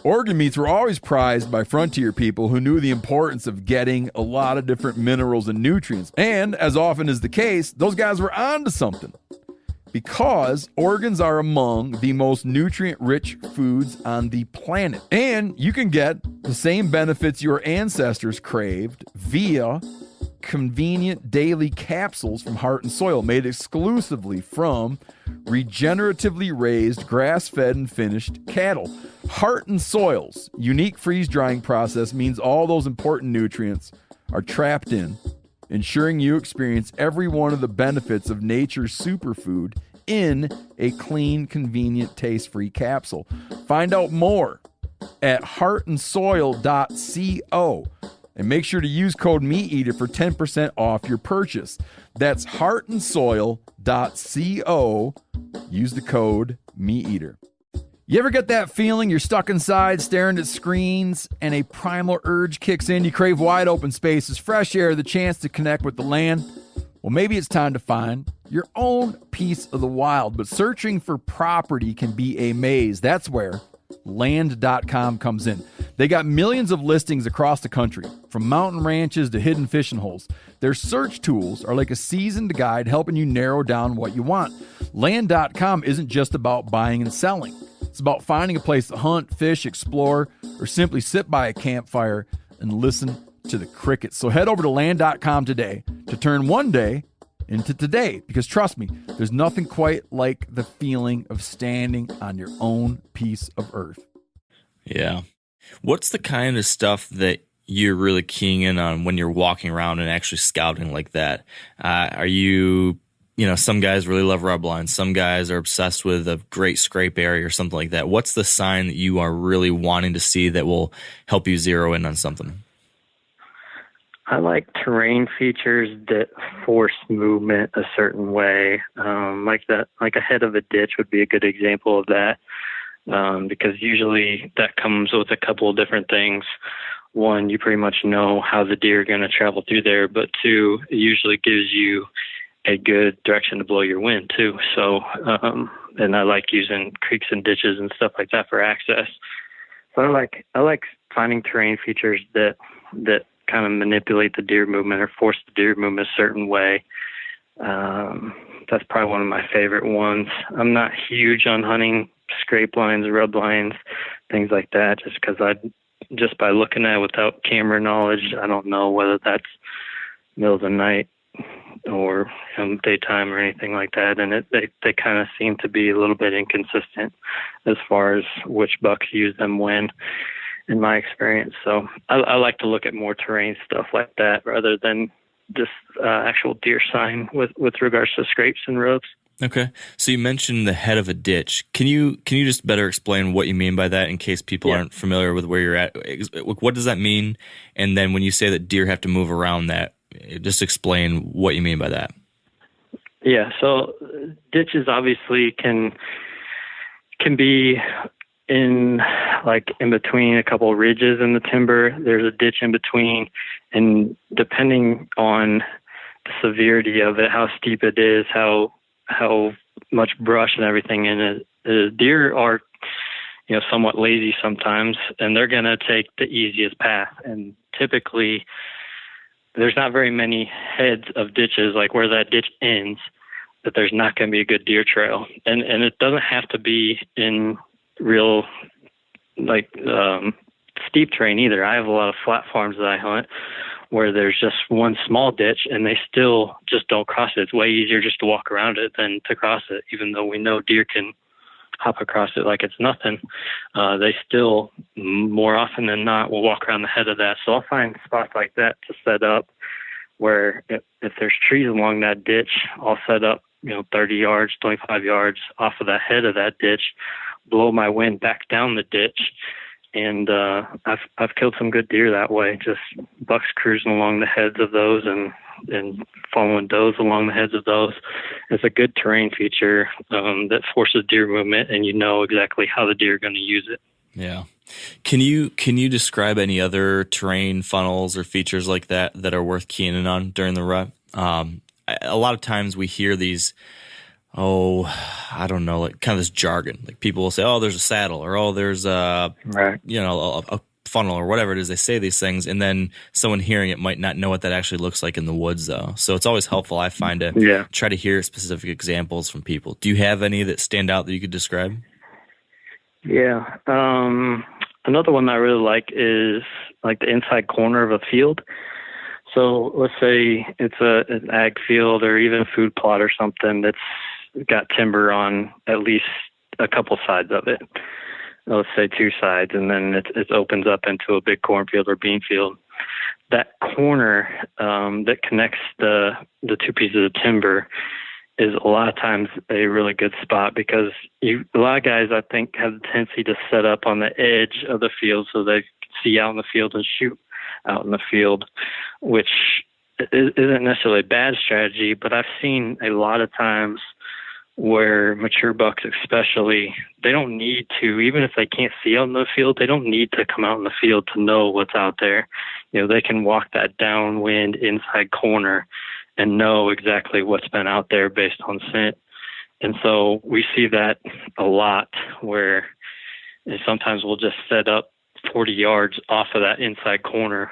Organ meats were always prized by frontier people who knew the importance of getting a lot of different minerals and nutrients. And as often is the case, those guys were onto something, because organs are among the most nutrient-rich foods on the planet. And you can get the same benefits your ancestors craved via convenient daily capsules from Heart and Soil, made exclusively from regeneratively raised, grass-fed, and finished cattle. Heart and Soil's unique freeze-drying process means all those important nutrients are trapped in, ensuring you experience every one of the benefits of nature's superfood in a clean, convenient, taste-free capsule. Find out more at heartandsoil.co. And make sure to use code MeatEater for 10% off your purchase. That's heartandsoil.co. Use the code MeatEater. You ever get that feeling you're stuck inside staring at screens and a primal urge kicks in? You crave wide open spaces, fresh air, the chance to connect with the land? Well, maybe it's time to find your own piece of the wild. But searching for property can be a maze. That's where Land.com comes in. They got millions of listings across the country, from mountain ranches to hidden fishing holes. Their search tools are like a seasoned guide helping you narrow down what you want. Land.com isn't just about buying and selling. It's about finding a place to hunt, fish, explore, or simply sit by a campfire and listen to the crickets. So head over to Land.com today to turn one day into today, because trust me, there's nothing quite like the feeling of standing on your own piece of earth. Yeah. What's the kind of stuff that you're really keying in on when you're walking around and actually scouting like that? Are you, some guys really love rub lines. Some guys are obsessed with a great scrape area or something like that. What's the sign that you are really wanting to see that will help you zero in on something? I like terrain features that force movement a certain way. Like a head of a ditch would be a good example of that, because usually that comes with a couple of different things. one, you pretty much know how the deer are going to travel through there, but two, it usually gives you a good direction to blow your wind too. So, and I like using creeks and ditches and stuff like that for access. So I like finding terrain features that kind of manipulate the deer movement or force the deer movement a certain way. That's probably one of my favorite ones. I'm not huge on hunting scrape lines, rub lines, things like that, just by looking at it without camera knowledge, I don't know whether that's middle of the night or daytime or anything like that. And they kind of seem to be a little bit inconsistent as far as which bucks use them when, in my experience. So I like to look at more terrain stuff like that rather than just actual deer sign with regards to scrapes and rubs. Okay. So you mentioned the head of a ditch. Can you just better explain what you mean by that in case people aren't familiar with where you're at? What does that mean? And then when you say that deer have to move around that, just explain what you mean by that. Yeah. So ditches obviously can be in between a couple of ridges in the timber. There's a ditch in between, and depending on the severity of it, how steep it is, how much brush and everything in it. The deer are, somewhat lazy sometimes, and they're going to take the easiest path. And typically, there's not very many heads of ditches, like where that ditch ends, that there's not going to be a good deer trail. And it doesn't have to be in real, steep terrain either. I have a lot of flat farms that I hunt where there's just one small ditch and they still just don't cross it. It's way easier just to walk around it than to cross it, even though we know deer can hop across it like it's nothing. They still, more often than not, will walk around the head of that. So I'll find spots like that to set up where if there's trees along that ditch, I'll set up, 30 yards, 25 yards off of the head of that ditch, blow my wind back down the ditch. And I've killed some good deer that way, just bucks cruising along the heads of those and following does along the heads of those. It's a good terrain feature that forces deer movement, and you know exactly how the deer are going to use it. Yeah. Can you describe any other terrain funnels or features like that are worth keying in on during the rut? A lot of times we hear these, I don't know, like kind of this jargon. Like people will say, there's a saddle, or there's a funnel, or whatever it is. They say these things, and then someone hearing it might not know what that actually looks like in the woods, though. So it's always helpful, I find, to try to hear specific examples from people. Do you have any that stand out that you could describe? Yeah. Another one that I really like is like the inside corner of a field. So let's say it's an ag field or even a food plot or something that's got timber on at least a couple sides of it. Let's say two sides, and then it opens up into a big cornfield or bean field. That corner that connects the two pieces of timber is a lot of times a really good spot, because a lot of guys, I think, have the tendency to set up on the edge of the field so they can see out in the field and shoot out in the field, which isn't necessarily a bad strategy, but I've seen a lot of times where mature bucks especially, they don't need to, even if they can't see out in the field, they don't need to come out in the field to know what's out there. They can walk that downwind inside corner and know exactly what's been out there based on scent. And so we see that a lot, where sometimes we'll just set up 40 yards off of that inside corner,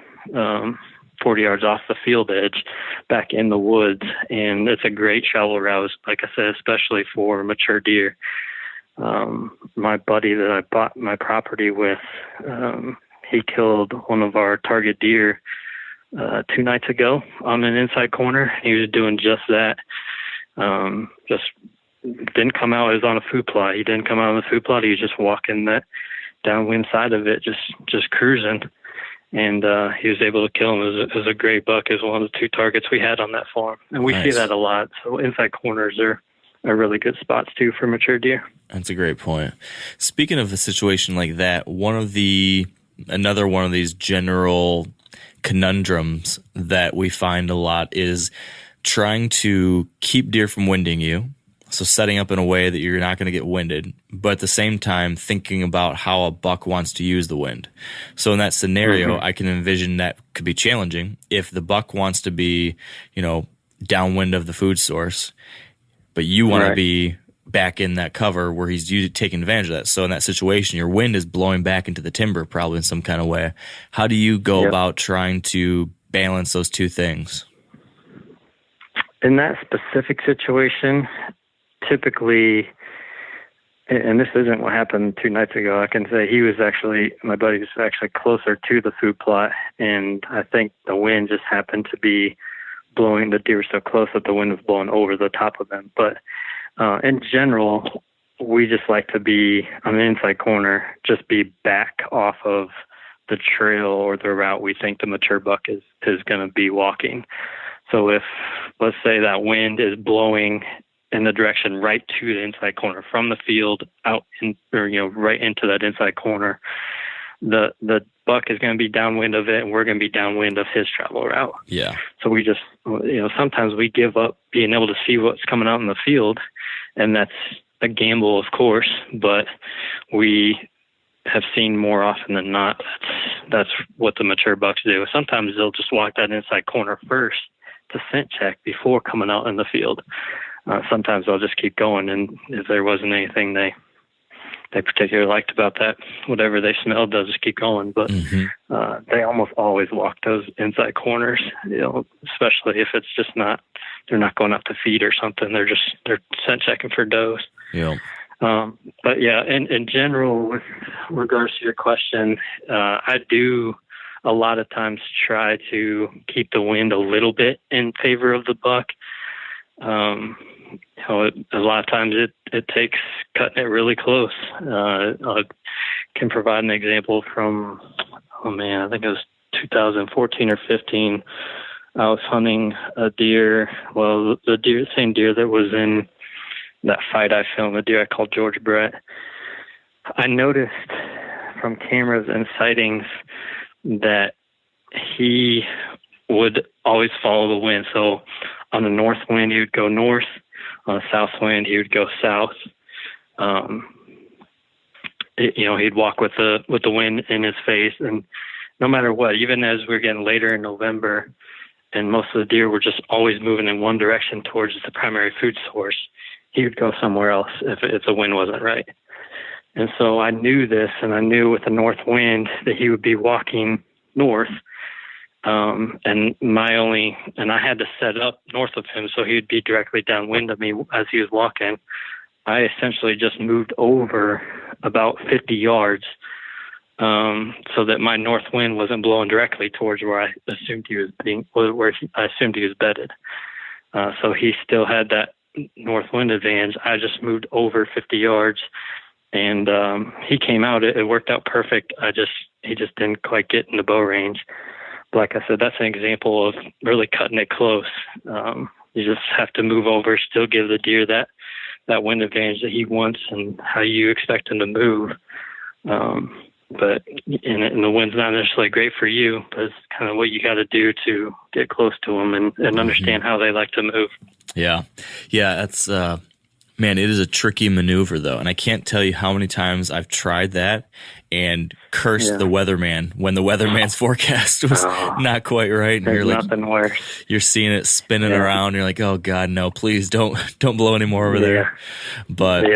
40 yards off the field edge back in the woods. And it's a great travel route, like I said, especially for mature deer. My buddy that I bought my property with, he killed one of our target deer 2 nights ago on an inside corner. He was doing just that. Just didn't come out. It was on a food plot. He didn't come out on the food plot. He was just walking that downwind side of it, just cruising. And he was able to kill him. It was a great buck. It was one of the 2 targets we had on that farm. And we see that a lot. So inside corners are really good spots too for mature deer. That's a great point. Speaking of a situation like that, another one of these general conundrums that we find a lot is trying to keep deer from winding you, So setting up in a way that you're not going to get winded, but at the same time thinking about how a buck wants to use the wind. So in that scenario, I can envision that could be challenging if the buck wants to be, downwind of the food source, but you want to be back in that cover where he's taking advantage of that. So in that situation, your wind is blowing back into the timber probably in some kind of way. How do you go about trying to balance those two things? In that specific situation, typically, and this isn't what happened 2 nights ago, I can say my buddy was actually closer to the food plot, and I think the wind just happened to be blowing, the deer so close that the wind was blowing over the top of them. But in general, we just like to be on the inside corner, just be back off of the trail or the route we think the mature buck is going to be walking. So if, let's say, that wind is blowing in the direction right to the inside corner from the field out right into that inside corner, the buck is going to be downwind of it, and we're going to be downwind of his travel route. Yeah. So we just, sometimes we give up being able to see what's coming out in the field, and that's a gamble, of course, but we have seen more often than not that's what the mature bucks do. Sometimes they'll just walk that inside corner first to scent check before coming out in the field. Sometimes they'll just keep going, and if there wasn't anything they particularly liked about that, whatever they smelled, they'll just keep going. But they almost always walk those inside corners, especially if it's just they're not going out to feed or something. They're scent checking for does. Yeah. But yeah, in general, with regards to your question, I do a lot of times try to keep the wind a little bit in favor of the buck. A lot of times it takes cutting it really close. I can provide an example from, I think it was 2014 or 15. I was hunting a deer, same deer that was in that fight I filmed, the deer I called George Brett. I noticed from cameras and sightings that he would always follow the wind. So on the north wind, he would go north. On the south wind, he would go south. He'd walk with the wind in his face, and no matter what, even as we're getting later in November, and most of the deer were just always moving in one direction towards the primary food source, he would go somewhere else if the wind wasn't right. And so I knew this, and I knew with the north wind that he would be walking north. And I had to set up north of him so he'd be directly downwind of me as he was walking. I essentially just moved over about 50 yards so that my north wind wasn't blowing directly towards where I assumed he was bedded. So he still had that north wind advantage. I just moved over 50 yards, and he came out. It worked out perfect. He just didn't quite get in the bow range. Like I said, that's an example of really cutting it close. You just have to move over, still give the deer that wind advantage that he wants and how you expect him to move. But the wind's not necessarily great for you, but it's kind of what you got to do to get close to them and understand how they like to move. Yeah. Yeah, that's man, it is a tricky maneuver, though, and I can't tell you how many times I've tried that and cursed the weatherman when the weatherman's forecast was not quite right. And you're like, nothing worse. You're seeing it spinning around. You're like, oh God, no, please don't blow any more over there. But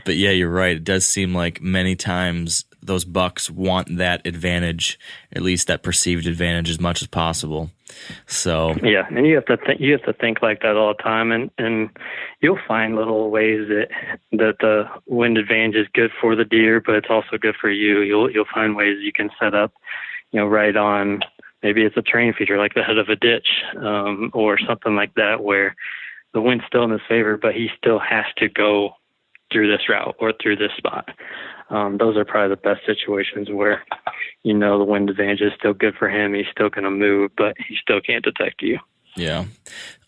yeah, you're right. It does seem like many times those bucks want that advantage, at least that perceived advantage, as much as possible. So yeah, and you have to think like that all the time, and you'll find little ways that the wind advantage is good for the deer, but it's also good for you. You'll find ways you can set up, right on. Maybe it's a terrain feature like the head of a ditch, or something like that, where the wind's still in his favor, but he still has to go through this route or through this spot. Those are probably the best situations where, the wind advantage is still good for him. He's still going to move, but he still can't detect you. Yeah.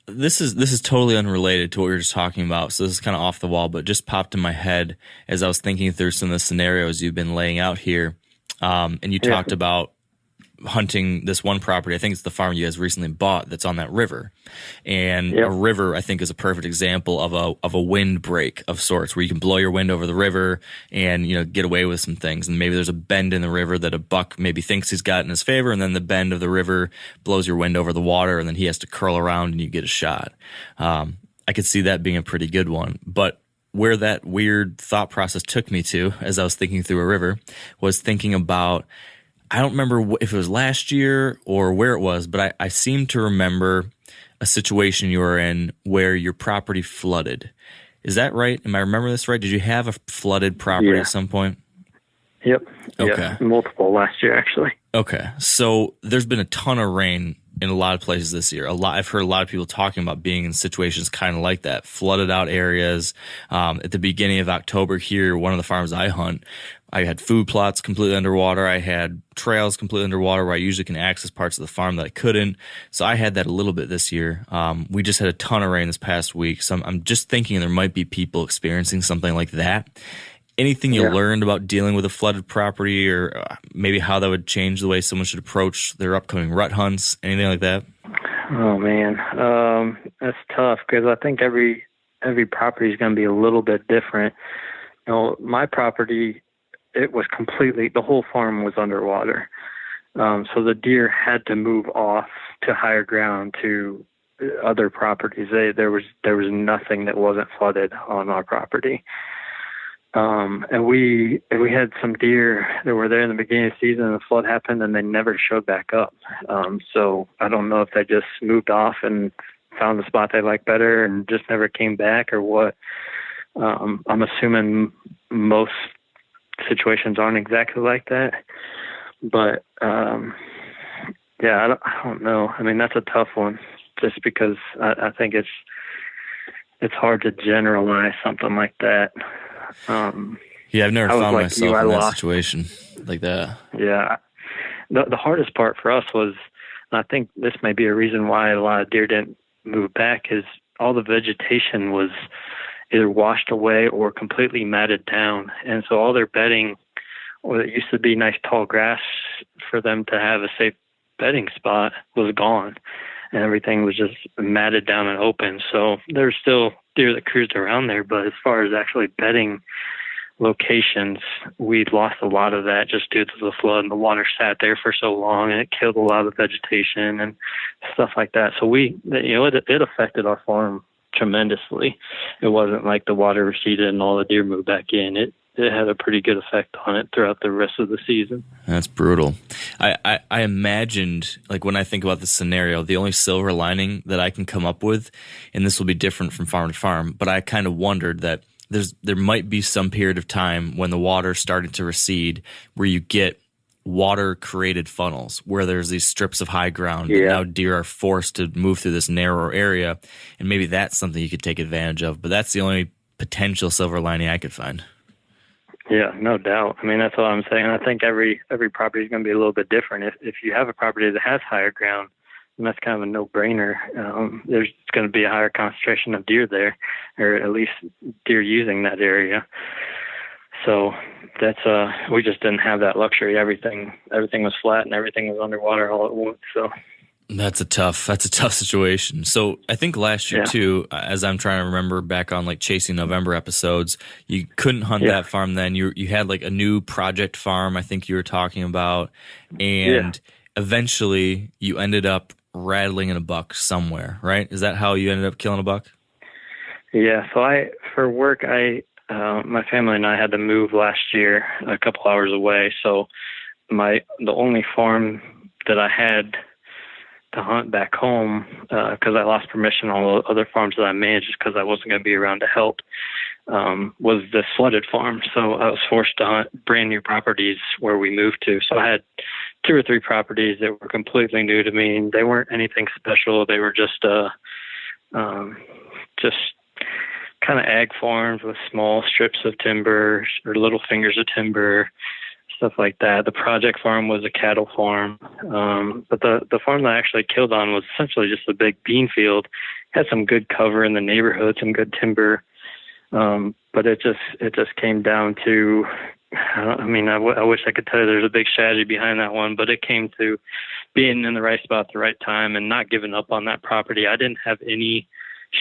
This is totally unrelated to what we were just talking about. So this is kind of off the wall, but just popped in my head as I was thinking through some of the scenarios you've been laying out here. And you talked about hunting this one property. I think it's the farm you guys recently bought that's on that river. And a river, I think, is a perfect example of a wind break of sorts, where you can blow your wind over the river and, get away with some things. And maybe there's a bend in the river that a buck maybe thinks he's got in his favor, and then the bend of the river blows your wind over the water, and then he has to curl around and you get a shot. I could see that being a pretty good one. But where that weird thought process took me to, as I was thinking through a river, was thinking about, I don't remember if it was last year or where it was, but I seem to remember a situation you were in where your property flooded. Is that right? Am I remembering this right? Did you have a flooded property at some point? Yep. Okay. Yeah, multiple last year, actually. Okay. So there's been a ton of rain in a lot of places this year. I've heard a lot of people talking about being in situations kind of like that, flooded out areas. At the beginning of October here, one of the farms I hunt, I had food plots completely underwater. I had trails completely underwater where I usually can access parts of the farm that I couldn't. So I had that a little bit this year. We just had a ton of rain this past week. So I'm just thinking there might be people experiencing something like that. Anything you learned about dealing with a flooded property, or maybe how that would change the way someone should approach their upcoming rut hunts, anything like that? Oh, man. That's tough, because I think every property is going to be a little bit different. My property, it was completely, the whole farm was underwater. So the deer had to move off to higher ground to other properties. There was nothing that wasn't flooded on our property. And we had some deer that were there in the beginning of the season, and the flood happened, and they never showed back up. So I don't know if they just moved off and found a spot they liked better and just never came back, or what. I'm assuming most situations aren't exactly like that, but I don't know. I mean, that's a tough one, just because I think it's hard to generalize something like that. I've never found myself in that situation like that. Yeah. The hardest part for us was, and I think this may be a reason why a lot of deer didn't move back, is all the vegetation was either washed away or completely matted down. And so all their bedding, or it used to be nice tall grass for them to have a safe bedding spot, was gone. And everything was just matted down and open. So there's still deer that cruised around there, but as far as actually bedding locations, we lost a lot of that just due to the flood, and the water sat there for so long, and it killed a lot of vegetation and stuff like that. So it affected our farm tremendously. It wasn't like the water receded and all the deer moved back in. It had a pretty good effect on it throughout the rest of the season. That's brutal. I imagined, like, when I think about this scenario, the only silver lining that I can come up with, and this will be different from farm to farm, but I kind of wondered that there might be some period of time when the water started to recede where you get water-created funnels, where there's these strips of high ground and now deer are forced to move through this narrower area, and maybe that's something you could take advantage of. But that's the only potential silver lining I could find. Yeah, no doubt. I mean, that's what I'm saying. I think every property is going to be a little bit different. If you have a property that has higher ground, then that's kind of a no-brainer. There's going to be a higher concentration of deer there, or at least deer using that area. So that's we just didn't have that luxury. Everything was flat and everything was underwater all at once. So that's a tough situation. So I think last year too, as I'm trying to remember back on like Chasing November episodes, you couldn't hunt that farm then. You had like a new project farm, I think you were talking about, and eventually you ended up rattling in a buck somewhere, right? Is that how you ended up killing a buck? Yeah. So for work, my family and I had to move last year a couple hours away. So the only farm that I had to hunt back home, because I lost permission on all the other farms that I managed just because I wasn't going to be around to help, was this flooded farm. So I was forced to hunt brand new properties where we moved to. So I had 2 or 3 properties that were completely new to me. They weren't anything special. They were just kind of ag farms with small strips of timber or little fingers of timber, stuff like that. The project farm was a cattle farm. But the farm that I actually killed on was essentially just a big bean field. Had some good cover in the neighborhood, some good timber. But it just came down to I wish I could tell you there's a big strategy behind that one, but it came to being in the right spot at the right time and not giving up on that property. I didn't have any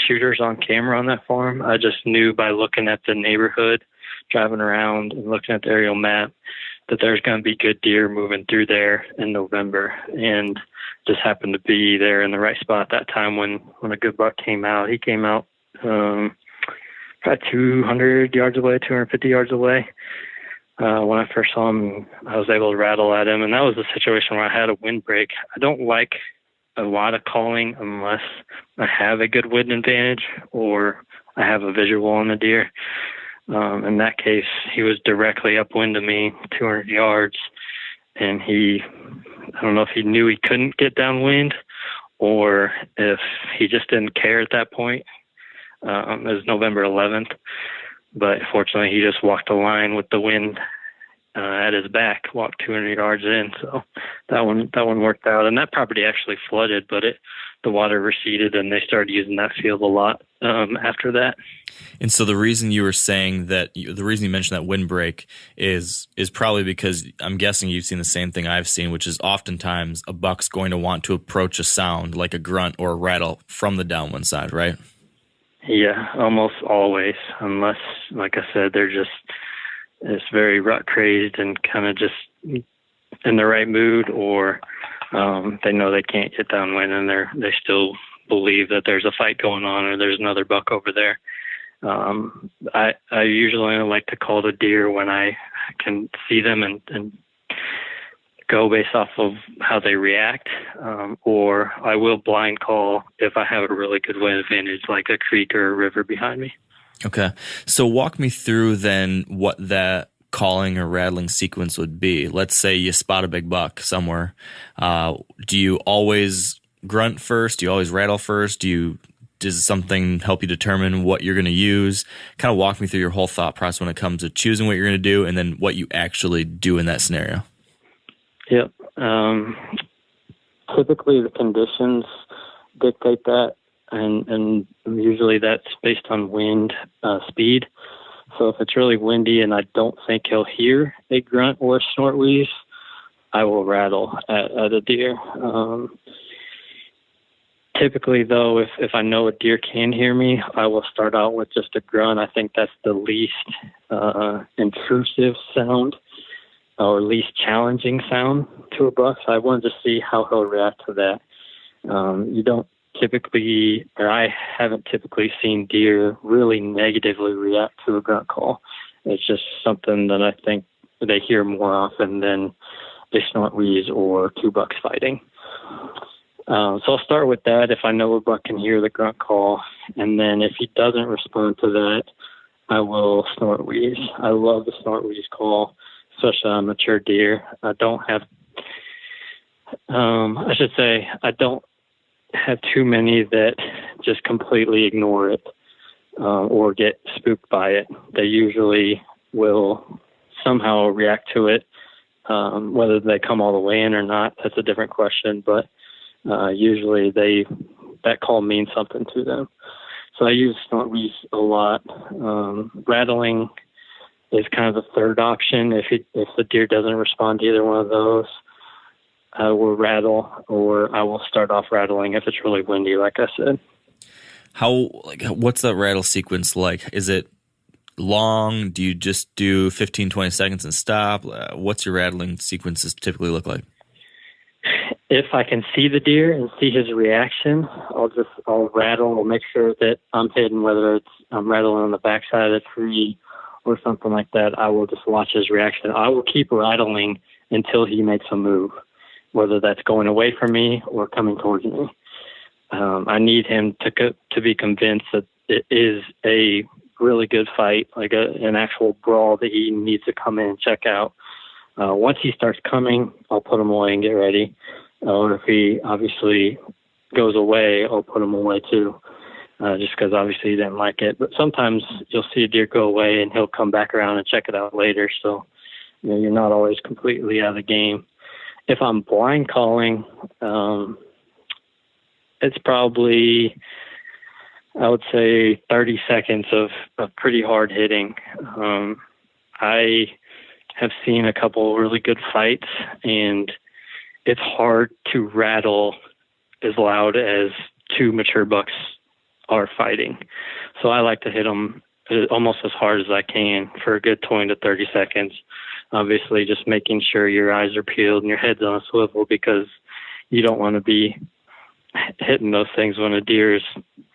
shooters on camera on that farm. I just knew by looking at the neighborhood, driving around and looking at the aerial map, that there's going to be good deer moving through there in November, and just happened to be there in the right spot at that time when a good buck came out. He came out probably 200 yards away, 250 yards away. When I first saw him, I was able to rattle at him, and that was a situation where I had a windbreak. I don't like a lot of calling unless I have a good wind advantage or I have a visual on the deer. In that case, he was directly upwind of me, 200 yards, and I don't know if he knew he couldn't get downwind or if he just didn't care at that point. It was November 11th. But fortunately, he just walked the line with the wind at his back, walked 200 yards in. So that one worked out. And that property actually flooded, but the water receded, and they started using that field a lot after that. And so the reason you were saying that, the reason you mentioned that windbreak is probably because I'm guessing you've seen the same thing I've seen, which is oftentimes a buck's going to want to approach a sound like a grunt or a rattle from the downwind side, right? Yeah, almost always, unless, like I said, it's very rut crazed and kind of just in the right mood, or they know they can't get downwind and they still believe that there's a fight going on or there's another buck over there. I usually like to call the deer when I can see them and go based off of how they react, or I will blind call if I have a really good wind advantage, like a creek or a river behind me. Okay. So walk me through then what that calling or rattling sequence would be. Let's say you spot a big buck somewhere. Do you always grunt first? Do you always rattle first? Does something help you determine what you're going to use? Kind of walk me through your whole thought process when it comes to choosing what you're going to do and then what you actually do in that scenario. Yep. Typically the conditions dictate that, and usually that's based on wind speed. So if it's really windy and I don't think he'll hear a grunt or a snort wheeze, I will rattle at a deer. Typically, though, if I know a deer can hear me, I will start out with just a grunt. I think that's the least intrusive sound or least challenging sound to a buck. So I wanted to see how he'll react to that. You don't typically, or I haven't typically seen deer really negatively react to a grunt call. It's just something that I think they hear more often than a snort wheeze or two bucks fighting. So I'll start with that if I know a buck can hear the grunt call. And then if he doesn't respond to that, I will snort wheeze. I love the snort wheeze call, especially on mature deer. I don't have too many that just completely ignore it or get spooked by it. They usually will somehow react to it. Whether they come all the way in or not, that's a different question, but usually that call means something to them. So I use snort wheeze a lot. Rattling is kind of the third option. If the deer doesn't respond to either one of those, I will rattle, or I will start off rattling if it's really windy, like I said. What's that rattle sequence like? Is it long? Do you just do 15, 20 seconds and stop? What's your rattling sequences typically look like? If I can see the deer and see his reaction, I'll rattle. I'll make sure that I'm hidden, whether I'm rattling on the backside of the tree or something like that. I will just watch his reaction. I will keep rattling until he makes a move, whether that's going away from me or coming towards me. I need him to be convinced that it is a really good fight, like an actual brawl that he needs to come in and check out. Once he starts coming, I'll put him away and get ready. Or if he obviously goes away, I'll put him away too, just because obviously he didn't like it. But sometimes you'll see a deer go away and he'll come back around and check it out later. So you're not always completely out of the game. If I'm blind calling, it's probably, I would say, 30 seconds of pretty hard hitting. I have seen a couple really good fights, and it's hard to rattle as loud as two mature bucks are fighting. So I like to hit them almost as hard as I can for a good 20 to 30 seconds. Obviously, just making sure your eyes are peeled and your head's on a swivel, because you don't want to be hitting those things when a deer is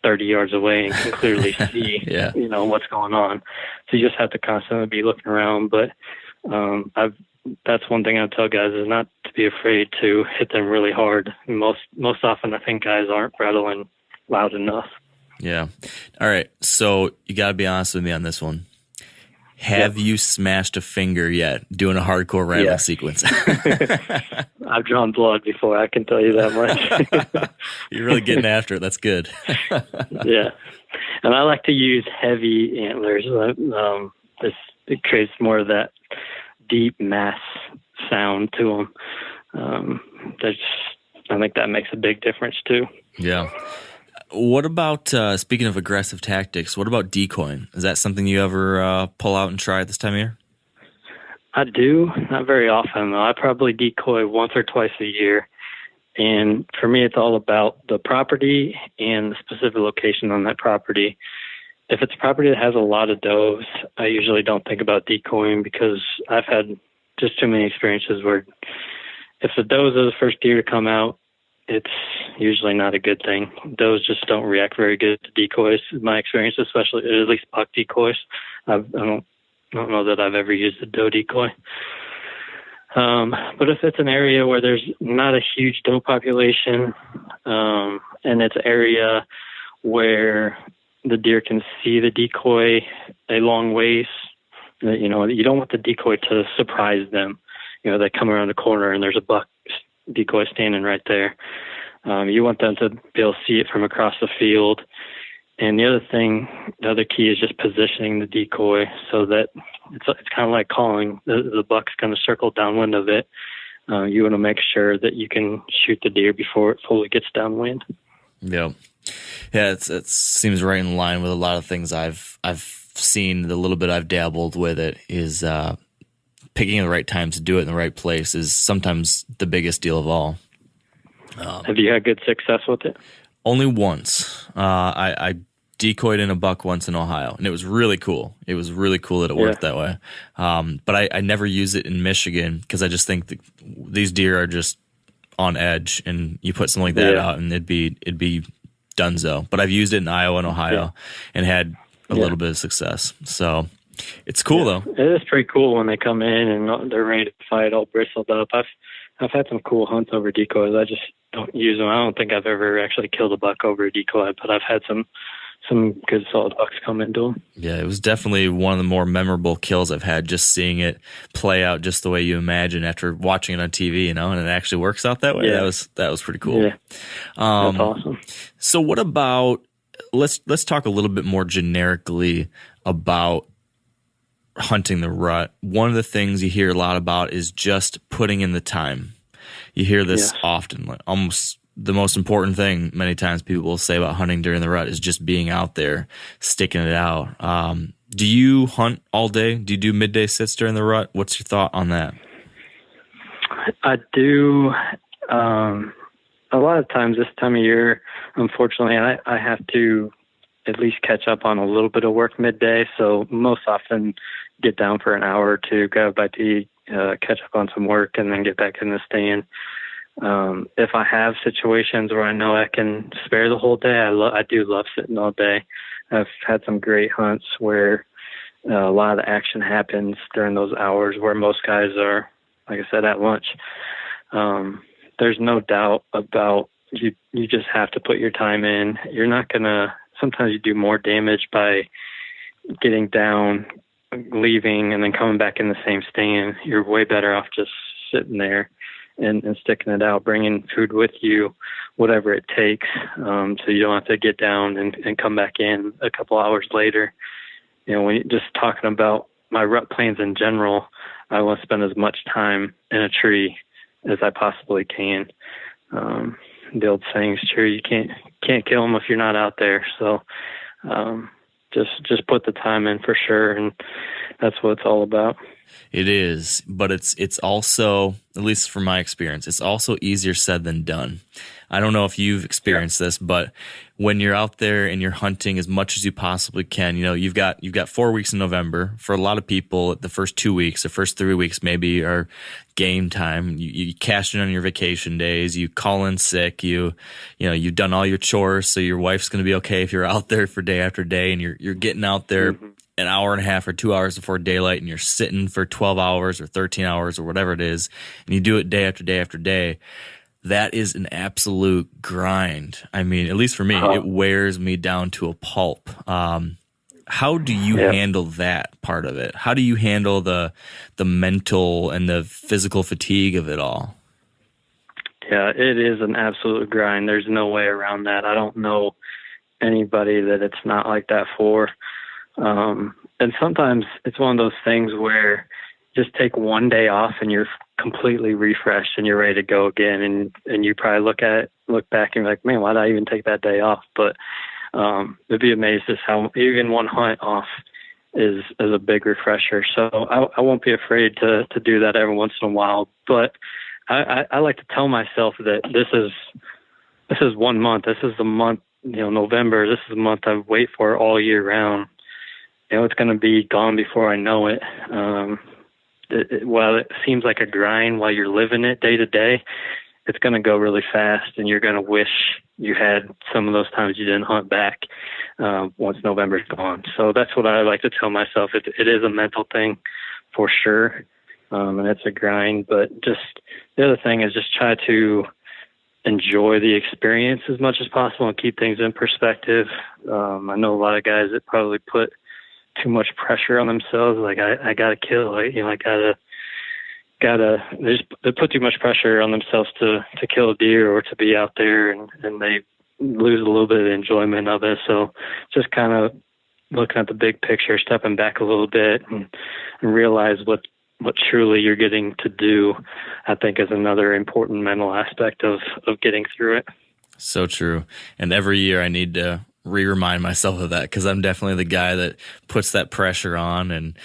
30 yards away and can clearly see, what's going on. So you just have to constantly be looking around. But that's one thing I tell guys, is not to be afraid to hit them really hard. Most often, I think guys aren't rattling loud enough. Yeah. All right. So you got to be honest with me on this one. Have you smashed a finger yet doing a hardcore rattling sequence? I've drawn blood before, I can tell you that much. You're really getting after it. That's good. Yeah. And I like to use heavy antlers. It creates more of that deep mass sound to them. I think that makes a big difference too. Yeah. What about, speaking of aggressive tactics, what about decoying? Is that something you ever pull out and try at this time of year? I do. Not very often, though. I probably decoy once or twice a year. And for me, it's all about the property and the specific location on that property. If it's a property that has a lot of does, I usually don't think about decoying, because I've had just too many experiences where if the does are the first deer to come out, it's usually not a good thing. Does just don't react very good to decoys, in my experience, especially at least buck decoys. I don't know that I've ever used a doe decoy. But if it's an area where there's not a huge doe population, and it's an area where the deer can see the decoy a long ways, you don't want the decoy to surprise them. They come around the corner and there's a buck decoy standing right there. You want them to be able to see it from across the field. And the other key is just positioning the decoy so that it's kind of like calling. The buck's going to circle downwind of it. You want to make sure that you can shoot the deer before it fully gets downwind. Yeah. It seems right in line with a lot of things I've seen. The little bit I've dabbled with it is picking the right time to do it in the right place is sometimes the biggest deal of all. Have you had good success with it? Only once. I decoyed in a buck once in Ohio, and it was really cool. It was really cool that it worked that way. But I never use it in Michigan, because I just think that these deer are just on edge, and you put something like that out, and it'd be donezo. But I've used it in Iowa and Ohio and had a little bit of success. So it's cool though. It is pretty cool when they come in and they're ready to fight, all bristled up. I've had some cool hunts over decoys. I just don't use them. I don't think I've ever actually killed a buck over a decoy, but I've had some good solid bucks come into them. Yeah, it was definitely one of the more memorable kills I've had, just seeing it play out just the way you imagine after watching it on TV, and it actually works out that way. Yeah. That was pretty cool. Yeah. That's awesome. So what about, let's talk a little bit more generically about hunting the rut. One of the things you hear a lot about is just putting in the time. You hear this often, like almost the most important thing many times people will say about hunting during the rut is just being out there, sticking it out. Do you hunt all day? Do you do midday sits during the rut? What's your thought on that? I do. A lot of times this time of year, unfortunately, I have to at least catch up on a little bit of work midday. So most often get down for an hour or two, grab a bite to eat, catch up on some work, and then get back in the stand. If I have situations where I know I can spare the whole day, I do love sitting all day. I've had some great hunts where a lot of the action happens during those hours where most guys are, like I said, at lunch. There's no doubt about you just have to put your time in. You're not going to, sometimes you do more damage by getting down, leaving, and then coming back in the same stand. You're way better off just sitting there and sticking it out, bringing food with you, whatever it takes, so you don't have to get down and come back in a couple hours later. When you're just talking about my rut plans in general, I want to spend as much time in a tree as I possibly can. The old saying is true: you can't kill them if you're not out there. So just put the time in for sure, and that's what it's all about. It is, but it's also, at least from my experience, it's also easier said than done. I don't know if you've experienced this, but when you're out there and you're hunting as much as you possibly can, you've got 4 weeks in November. For a lot of people, the first 2 weeks, the first 3 weeks maybe are game time. You cash in on your vacation days. You call in sick. You've done all your chores, so your wife's going to be okay if you're out there for day after day, and you're getting out there an hour and a half or 2 hours before daylight, and you're sitting for 12 hours or 13 hours or whatever it is, and you do it day after day after day. That is an absolute grind. I mean, at least for me, it wears me down to a pulp. How do you handle that part of it? How do you handle the mental and the physical fatigue of it all? Yeah, it is an absolute grind. There's no way around that. I don't know anybody that it's not like that for. And sometimes it's one of those things where just take one day off and you're completely refreshed and you're ready to go again. And you probably look back and you're like, man, why did I even take that day off? But it'd be amazed at how even one hunt off is a big refresher. So I won't be afraid to do that every once in a while. But I like to tell myself that this is 1 month. This is the month, November. This is the month I wait for all year round. It's going to be gone before I know it. While it seems like a grind while you're living it day to day, it's going to go really fast, and you're going to wish you had some of those times you didn't hunt back once November's gone. So that's what I like to tell myself. It is a mental thing for sure, and it's a grind. But just the other thing is just try to enjoy the experience as much as possible and keep things in perspective. I know a lot of guys that probably put too much pressure on themselves. Like I gotta kill, they put too much pressure on themselves to kill a deer or to be out there, and they lose a little bit of the enjoyment of it. So just kind of looking at the big picture, stepping back a little bit and realize what truly you're getting to do, I think is another important mental aspect of getting through it. So true. And every year I need to remind myself of that, because I'm definitely the guy that puts that pressure on, and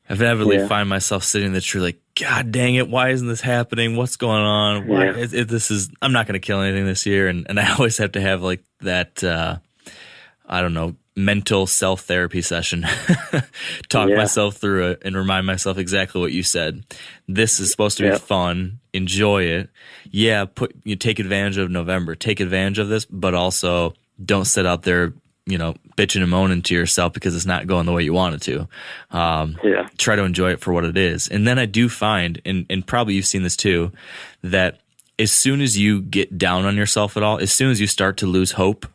I inevitably find myself sitting in the tree like, God dang it, why isn't this happening? What's going on? Why I'm not going to kill anything this year. And I always have to have like that, mental self-therapy session, talk myself through it and remind myself exactly what you said. This is supposed to be fun. Enjoy it. Yeah. You take advantage of November, take advantage of this, but also don't sit out there, bitching and moaning to yourself because it's not going the way you want it to. Try to enjoy it for what it is. And then I do find, and probably you've seen this too, that as soon as you get down on yourself at all, as soon as you start to lose hope,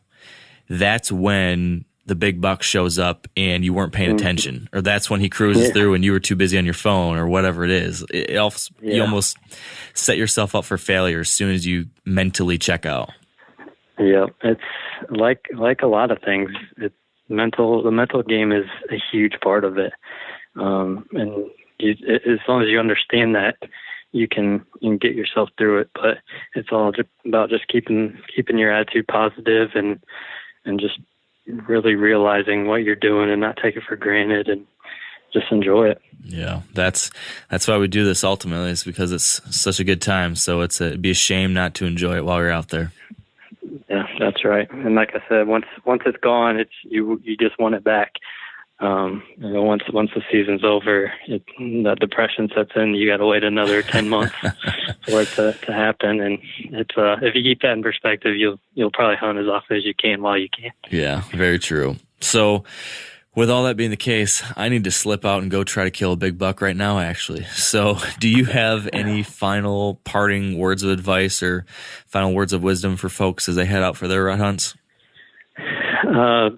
that's when the big buck shows up and you weren't paying attention, or that's when he cruises through and you were too busy on your phone or whatever it is. You almost set yourself up for failure as soon as you mentally check out. Yeah, it's like a lot of things. The mental game is a huge part of it, and as long as you understand that, you can get yourself through it. But it's all about just keeping your attitude positive and just really realizing what you're doing and not take it for granted and just enjoy it. Yeah, that's why we do this ultimately, is because it's such a good time. So it'd be a shame not to enjoy it while you're out there. Yeah, that's right. And like I said, once it's gone, you just want it back. Once the season's over, that depression sets in. You got to wait another 10 months for it to happen. And it's if you keep that in perspective, you'll probably hunt as often as you can while you can. Yeah, very true. So, with all that being the case, I need to slip out and go try to kill a big buck right now, actually. So do you have any final parting words of advice or final words of wisdom for folks as they head out for their rut hunts?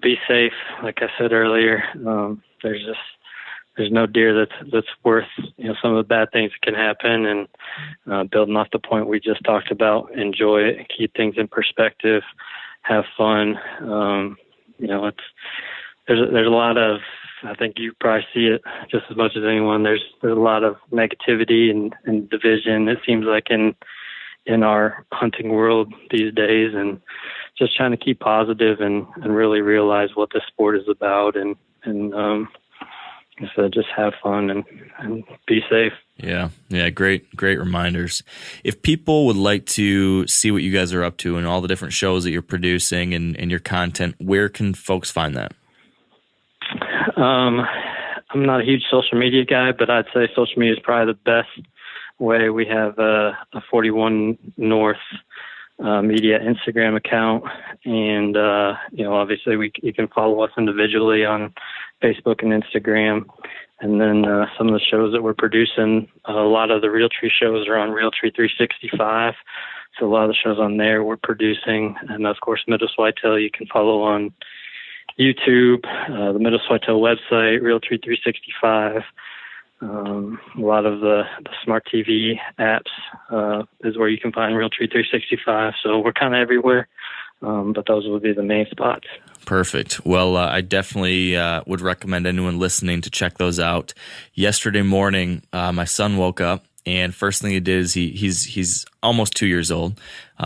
Be safe. Like I said earlier, there's no deer that's worth, some of the bad things that can happen, and building off the point we just talked about, enjoy it, keep things in perspective, have fun. There's a lot of, I think you probably see it just as much as anyone. There's a lot of negativity and division, it seems like, in our hunting world these days, and just trying to keep positive and really realize what this sport is about and So just have fun and be safe. Yeah. Great reminders. If people would like to see what you guys are up to and all the different shows that you're producing and your content, where can folks find that? I'm not a huge social media guy, but I'd say social media is probably the best way. We have a 41 North media Instagram account, and obviously you can follow us individually on Facebook and Instagram. And then some of the shows that we're producing, a lot of the Realtree shows are on Realtree 365. So a lot of the shows on there we're producing. And of course, Midwest Whitetail, you can follow on YouTube, the Midwest Whitetail website, Realtree 365. A lot of the smart TV apps is where you can find Realtree 365. So we're kind of everywhere, but those would be the main spots. Perfect. Well, I definitely would recommend anyone listening to check those out. Yesterday morning, my son woke up, and first thing he did is he's almost 2 years old.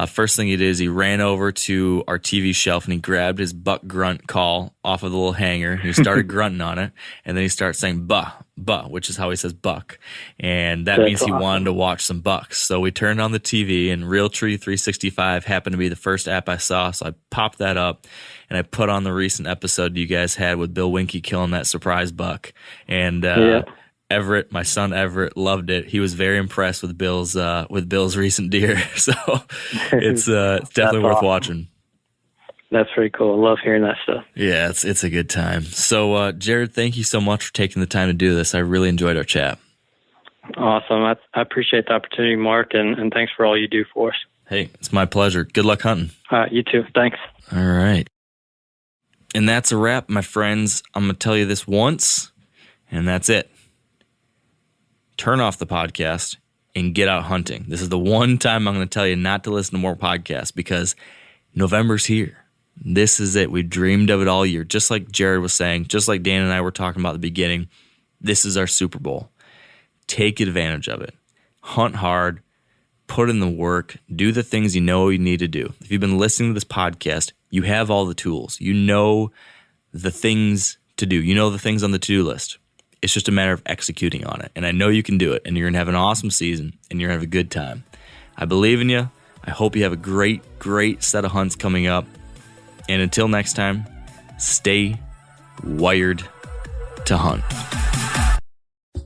First thing he did is he ran over to our TV shelf and he grabbed his buck grunt call off of the little hanger. And he started grunting on it, and then he starts saying "buh, buh," which is how he says buck, and that means he wanted to watch some bucks. So we turned on the TV, and Realtree 365 happened to be the first app I saw. So I popped that up, and I put on the recent episode you guys had with Bill Winke killing that surprise buck, and Everett, my son Everett, loved it. He was very impressed with Bill's recent deer. So it's definitely worth watching. That's pretty cool. I love hearing that stuff. Yeah, it's a good time. So Jared, thank you so much for taking the time to do this. I really enjoyed our chat. Awesome. I appreciate the opportunity, Mark, and thanks for all you do for us. Hey, it's my pleasure. Good luck hunting. You too. Thanks. All right. And that's a wrap, my friends. I'm going to tell you this once, and that's it. Turn off the podcast and get out hunting. This is the one time I'm going to tell you not to listen to more podcasts, because November's here. This is it. We dreamed of it all year. Just like Jared was saying, just like Dan and I were talking about at the beginning, this is our Super Bowl. Take advantage of it. Hunt hard. Put in the work. Do the things you know you need to do. If you've been listening to this podcast, you have all the tools. You know the things to do. You know the things on the to-do list. It's just a matter of executing on it. And I know you can do it. And you're going to have an awesome season. And you're going to have a good time. I believe in you. I hope you have a great, great set of hunts coming up. And until next time, stay wired to hunt.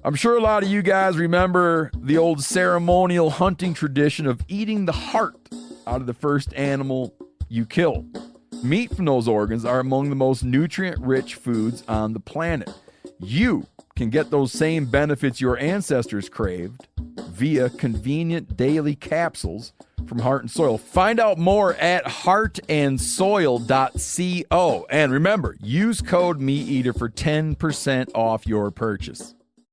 I'm sure a lot of you guys remember the old ceremonial hunting tradition of eating the heart out of the first animal you kill. Meat from those organs are among the most nutrient-rich foods on the planet. You can get those same benefits your ancestors craved via convenient daily capsules from Heart and Soil. Find out more at heartandsoil.co. And remember, use code MeatEater for 10% off your purchase.